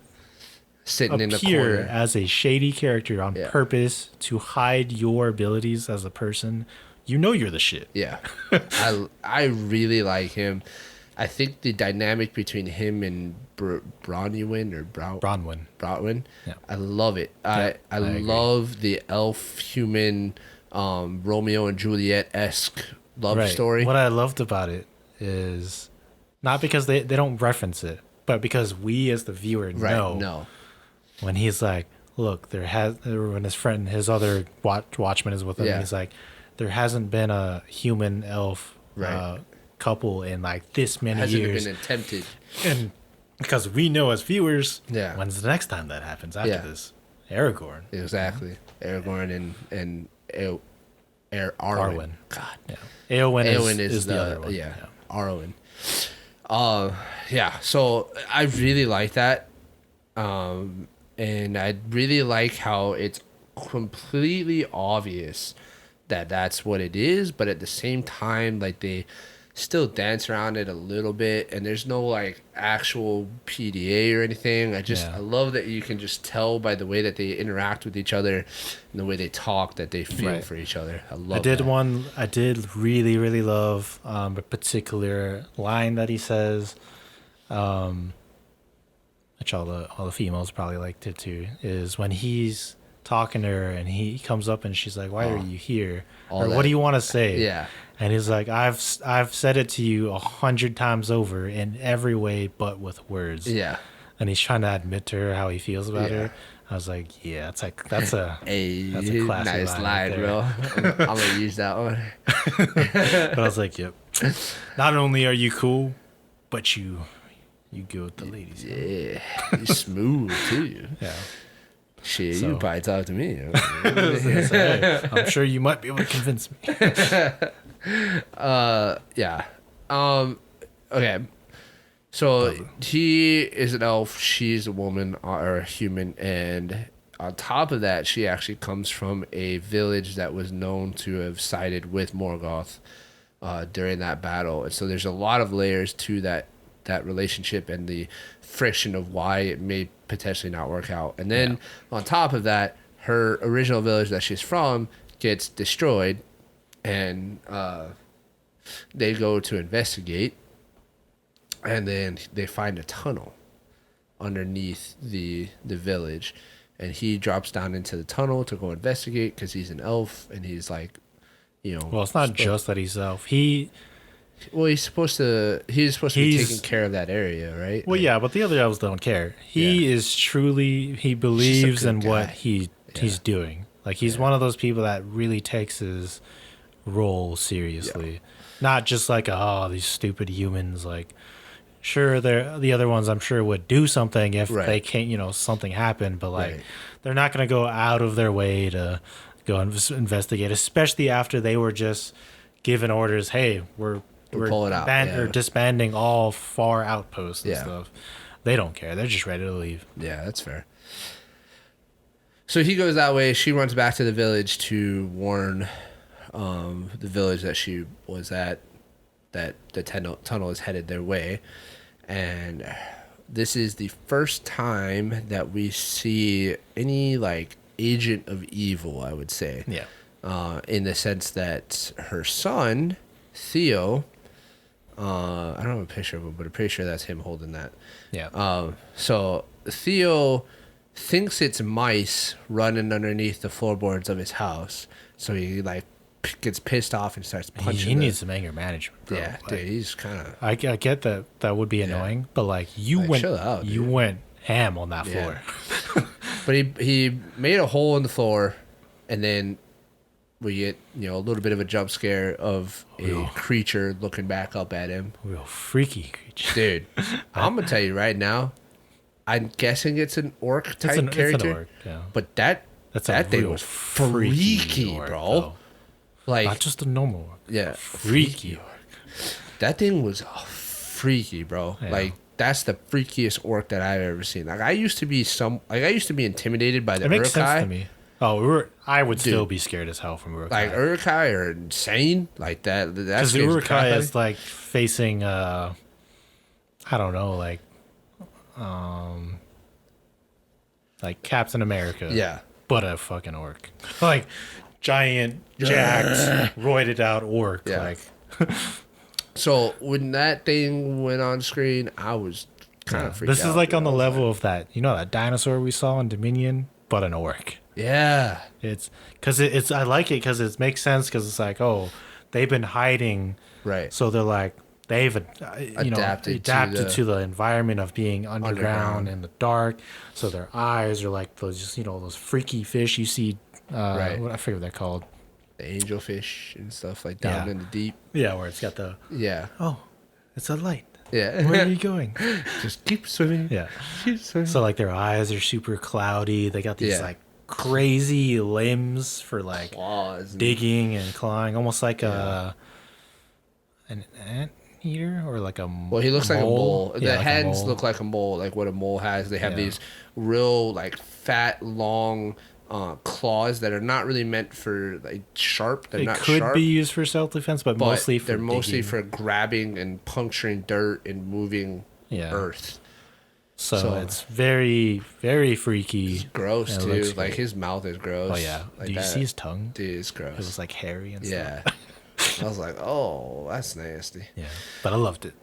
sitting in the appear corner. as a shady character on Yeah. purpose to hide your abilities as a person, you know you're the shit. Yeah, I really like him. I think the dynamic between him and Bronwyn or Bronwyn. Yeah. I love it. I agree. love the elf human Romeo and Juliet esque love Right. story. What I loved about it is not because they don't reference it, but because we as the viewer know No. when he's like, look, when his friend, his other watchman is with him, Yeah. and he's like, there hasn't been a human elf Right. couple in like this many Hasn't years. been attempted. And because we know as viewers, Yeah. when's the next time that happens after Yeah. this? Aragorn. Exactly. Aragorn and Arwen. Arwen. God. Yeah. Eowyn Eowyn is the other one. Yeah. Arwen. Yeah. So I really like that. And I really like how it's completely obvious that that's what it is, but at the same time, like they still dance around it a little bit, and there's no like actual PDA or anything. I love that you can just tell by the way that they interact with each other and the way they talk that they feel Right. for each other. I love I did really, really love a particular line that he says, which all the females probably liked it too, is when he's talking to her, and he comes up and she's like, "Why are you here? Or that- what do you want to say?" Yeah. And he's like, I've said it to you 100 times over in every way but with words. Yeah. And he's trying to admit to her how he feels about Yeah. her. I was like, yeah, that's a that's a classic nice line line, right bro. I'm gonna use that one. But I was like, yep. Not only are you cool, but you go with the ladies. Yeah, you smooth too. Yeah. Shit, So- you probably talk to me. Hey, I'm sure you might be able to convince me. Yeah. Okay. So he is an elf. She's a woman or a human, and on top of that, she actually comes from a village that was known to have sided with Morgoth during that battle. And so there's a lot of layers to that relationship and the friction of why it may potentially not work out. And then on top of that, her original village that she's from gets destroyed, and they go to investigate, and then they find a tunnel underneath the village, and he drops down into the tunnel to go investigate because he's an elf, and he's like, Well, it's not just that he's elf. he's supposed to be He's- taking care of that area, right? Well, yeah, but the other elves don't care. He is truly, he believes good in what guy. he's doing. Like, he's one of those people that really takes his role seriously. Not just like, oh, these stupid humans. Like, sure, the other ones I'm sure would do something if Right. they can't, something happened, but like, Right. they're not going to go out of their way to go and investigate, especially after they were just given orders, hey, we're pulling out, or disbanding all far outposts and Yeah. stuff. They don't care. They're just ready to leave. Yeah, that's fair. So he goes that way. She runs back to the village to warn the village that she was at that the tunnel is headed their way. And this is the first time that we see any like agent of evil, I would say. Yeah. In the sense that her son, Theo, I don't have a picture of him, but I'm pretty sure that's him holding that. Yeah. So Theo thinks it's mice running underneath the floorboards of his house. So he like gets pissed off and starts punching. he needs some anger management, bro. Yeah, Like, dude, he's kind of. I get that would be annoying, but like chill out, you dude. went ham on that floor. But he made a hole in the floor, and then we get a little bit of a jump scare of a creature looking back up at him. Real freaky creature. Dude, I'm gonna tell you right now. I'm guessing it's an orc type It's character, an orc, yeah. but that thing real was freaky, orc, bro. though. Like, Not just a normal orc. yeah, Freaky. that thing was freaky, bro. Yeah. Like, that's the freakiest orc that I've ever seen. Like, I used to be intimidated by the It makes sense to Uruk-hai. me. I would still be scared as hell from Uruk-hai. Like, Uruk-hai are insane. Like that. That's Because the Uruk-hai is like facing, I don't know, like Captain America. Yeah. But a fucking orc. Like, giant, jacked, roided out orc. Yeah. Like, So when that thing went on screen, I was kind of freaked out. this is like on the I was level of that, that dinosaur we saw in Dominion, but an orc. Yeah. It's because I like it because it makes sense because it's like, oh, they've been hiding. Right. So they're like, they've Adapted to the environment of being Underground. underground in the dark. So their eyes are like those, those freaky fish you see. Right. I forget what they're called. The angelfish and stuff like down Yeah. in the deep. Yeah, where it's got the, Yeah. oh, it's a light. Yeah. Where are you going? Just keep swimming. Yeah. Keep swimming. So like their eyes are super cloudy. They got these Yeah. like crazy limbs for like Claws. and- digging and clawing, almost like an ant eater or like a Well, he looks like a mole. Yeah, The like a heads mole. look like a mole, like what a mole has. They have Yeah. these real, like, fat, long claws that are not really meant for, like, sharp. They're It not could sharp. be used for self-defense, but, but mostly for they're mostly digging. for grabbing and puncturing dirt and moving Yeah. earth. So it's very, very freaky. Gross, And it too. looks Like, great. his mouth is gross. Oh yeah. Like Do you that. see his tongue? Dude, it's gross. It was like hairy and Yeah. stuff. I was like, oh, that's nasty. Yeah. But I loved it.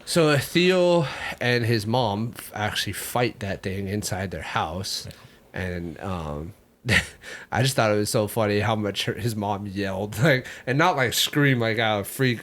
So Theo and his mom actually fight that thing inside their house, and I just thought it was so funny how much his mom yelled, like, and not like scream like out of freak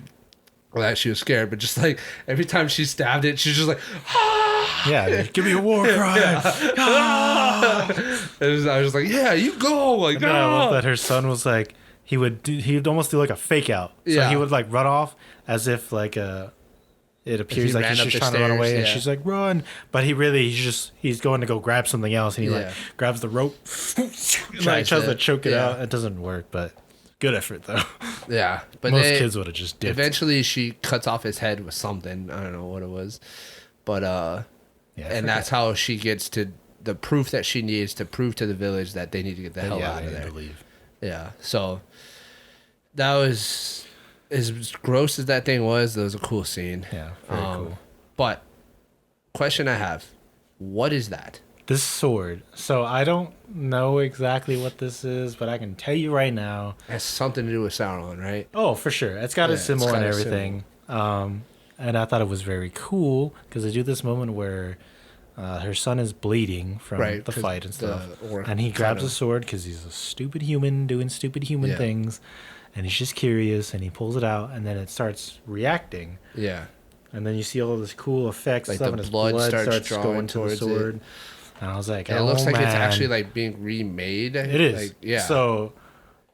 that she was scared, but just like every time she stabbed it, she's just like, ah! Yeah, give me a war cry. Yeah. Ah! I was like, yeah, you go. Like, And then I love that her son was like, he'd almost do like a fake out. So Yeah. he would like run off as if like it appears he like ran he's up just the trying to run stairs, away, and yeah. she's like, run. But he's going to go grab something else, and he like Yeah. grabs the rope, and like Tries tries to to- choke it yeah. out. It doesn't work, but good effort though. Yeah, but Most kids would have just dipped. eventually she cuts off his head with something. I don't know what it was, but Yeah, I and forgot. that's how she gets to the proof that she needs to prove to the village that they need to get the hell out of I there. believe. Yeah, so that was as gross as that thing was. That was a cool scene. Yeah, very cool. But question I have, what is that? This sword. So I don't know exactly what this is, but I can tell you right now. It has something to do with Sauron, right? Oh, for sure. It's got Yeah, a it's symbol got and a everything. And I thought it was very cool because they do this moment where her son is bleeding from Right, the 'cause fight and the stuff. orc And he grabs kind a of- sword because he's a stupid human doing stupid human Yeah. things. And he's just curious and he pulls it out and then it starts reacting. Yeah. And then you see all this cool effects Like stuff, the and his blood blood starts starts drawing going to the towards it. sword. And I was like, And oh, it looks like it's man. actually like being remade. It is. Like, yeah. So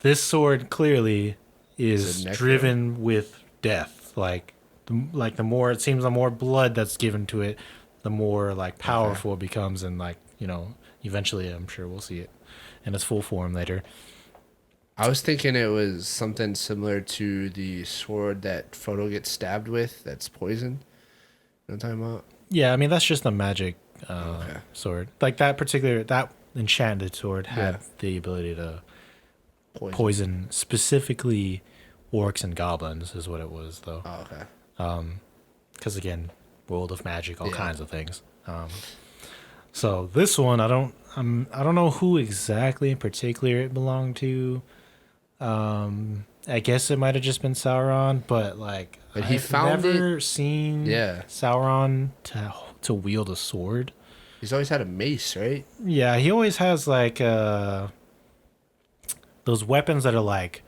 this sword clearly is Is it necro? driven with death. Like the more it seems, the more blood that's given to it, the more like powerful it becomes, and like eventually, I'm sure we'll see it in its full form later. I was thinking it was something similar to the sword that Frodo gets stabbed with. That's poison. You know what I'm talking about? Yeah, I mean that's just a magic Okay. sword. Like that enchanted sword had Yeah. the ability to Poison. poison specifically orcs and goblins, is what it was though. Oh, okay. Because again, world of magic, all Yeah. kinds of things. So this one, I don't know who exactly in particular it belonged to. I guess it might have just been Sauron, but like, But he I've found never seen Yeah. Sauron to wield a sword. He's always had a mace, right? Yeah, he always has like those weapons that are like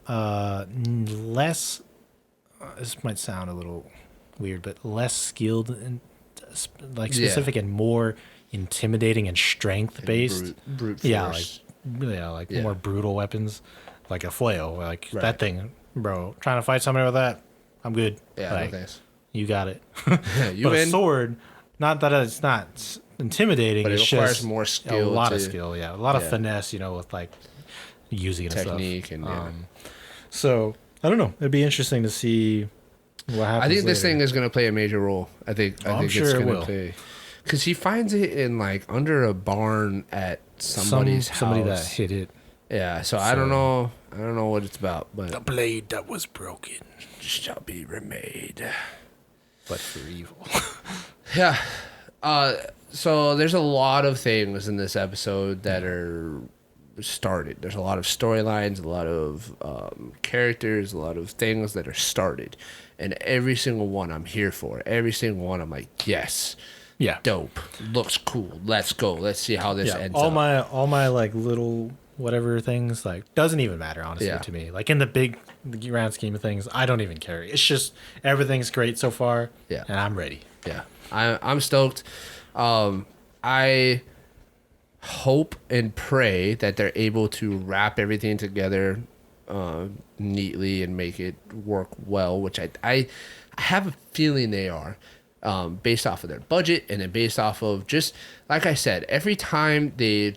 less. This might sound a little weird, but less skilled and like Yeah. specific and more intimidating and strength based. Brute Yeah, force. like Yeah. more brutal weapons, like a flail, like Right. that thing, bro. Trying to fight somebody with that, I'm good. Yeah, like, no thanks. you got it. Yeah, you but a in? sword, not that it's not intimidating, But it it's requires just more a skill. lot of to- skill. Yeah, a lot of Yeah. finesse. With like using it Technique and and, stuff. yeah. So I don't know. It'd be interesting to see what happens. I think this later. thing is going to play a major role. I think I'm sure it's it going will. to play. Because he finds it in like under a barn at somebody's house. somebody that hit it. Yeah, so I don't know. I don't know what it's about, but Blade that was broken, shall be remade. but for evil. Yeah. So there's a lot of things in this episode that are started. There's a lot of storylines, a lot of characters, a lot of things that are started, and every single one I'm here for. Every single one I'm like, yes, Yeah. dope, looks cool. Let's go. Let's see how this Yeah. ends All up. my like little whatever things like doesn't even matter honestly Yeah. to me. Like in the grand scheme of things, I don't even care. It's just everything's great so far. Yeah. And I'm ready. Yeah, I'm stoked. I hope and pray that they're able to wrap everything together neatly and make it work well, which I have a feeling they are, based off of their budget and then based off of just, like I said, every time they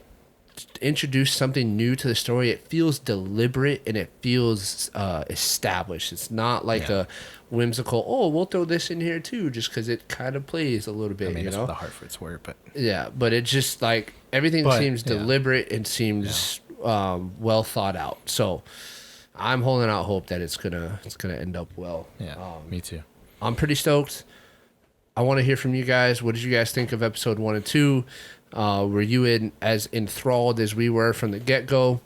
introduce something new to the story, it feels deliberate and it feels established. It's not like Yeah. a whimsical, oh, we'll throw this in here too, just because it kind of plays a little bit, I mean, you it's know? what the Hartfords were, but Yeah, but it just like everything But, seems yeah. deliberate and seems well thought out. So I'm holding out hope that it's gonna end up well. yeah, me too. I'm pretty stoked. I want to hear from you guys. What did you guys think of episode 1 and 2? Were you as enthralled as we were from the get go?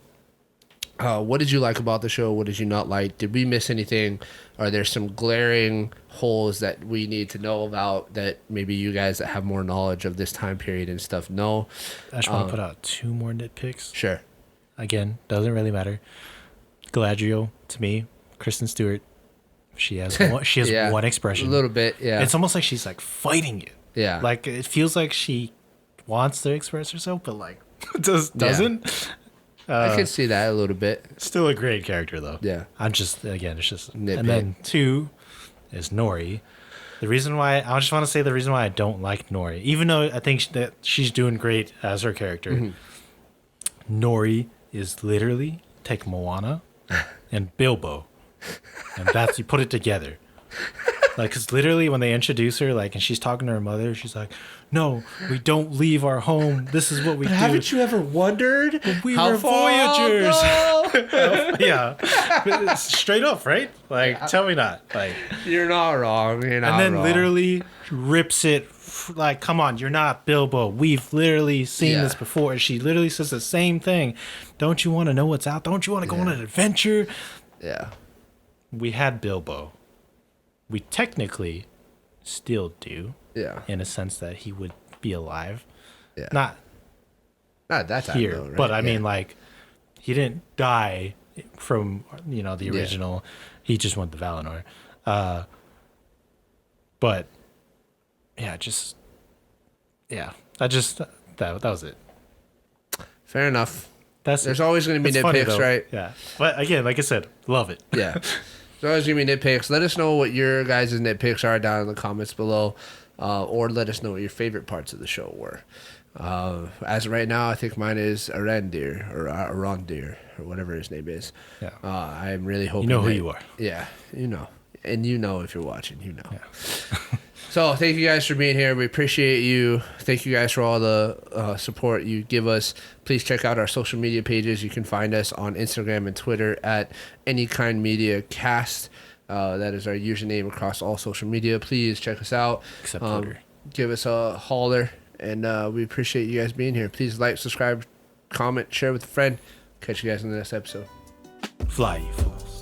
What did you like about the show? What did you not like? Did we miss anything? Are there some glaring holes that we need to know about that maybe you guys that have more knowledge of this time period and stuff know? I just want to put out 2 more nitpicks. Sure. Again, doesn't really matter. Galadriel, to me, Kristen Stewart, she has Yeah, one expression. A little bit, yeah. It's almost like she's like fighting it. Yeah. Like it feels like she wants to express herself, but like doesn't. I can see that a little bit. Still a great character though. Yeah. I'm just it's just Nitpick. And then 2 is Nori. The reason why I just want to say the reason why I don't like Nori, even though I think that she's doing great as her character, Nori is literally take Moana and Bilbo, and that's you put it together. Like, cause literally when they introduce her, like, and she's talking to her mother, she's like, "No, we don't leave our home. This is what we do." Haven't you ever wondered We how were far I'll voyagers. go? Yeah, straight up, right? Like, tell me not. Like, You're not wrong. You're not and then wrong. literally rips it. Like, come on, you're not Bilbo. We've literally seen Yeah. this before. And she literally says the same thing. Don't you want to know what's out? Don't you want to go on an adventure? Yeah. We had Bilbo. We technically still do. Yeah. In a sense that he would be alive. Yeah. Not Not at that time, here, though, right? but I Yeah. mean, like, he didn't die from the original. He just went to Valinor. But yeah, that was it. Fair enough. There's It. always going to be It's funny, nitpicks, though. right? Yeah, but again, like I said, love it. Yeah. There's always going to be nitpicks. Let us know what your guys' nitpicks are down in the comments below, or let us know what your favorite parts of the show were. As of right now, I think mine is Arandir or Arondir or whatever his name is. Yeah. I'm really hoping You know who that- you are. Yeah, you know. And you know if you're watching, you know. Yeah. So thank you guys for being here. We appreciate you. Thank you guys for all the support you give us. Please check out our social media pages. You can find us on Instagram and Twitter at Any Kine Media Cast. That is our username across all social media. Please check us out. Except Twitter. Give us a holler, and we appreciate you guys being here. Please like, subscribe, comment, share with a friend. Catch you guys in the next episode. Fly, you fools.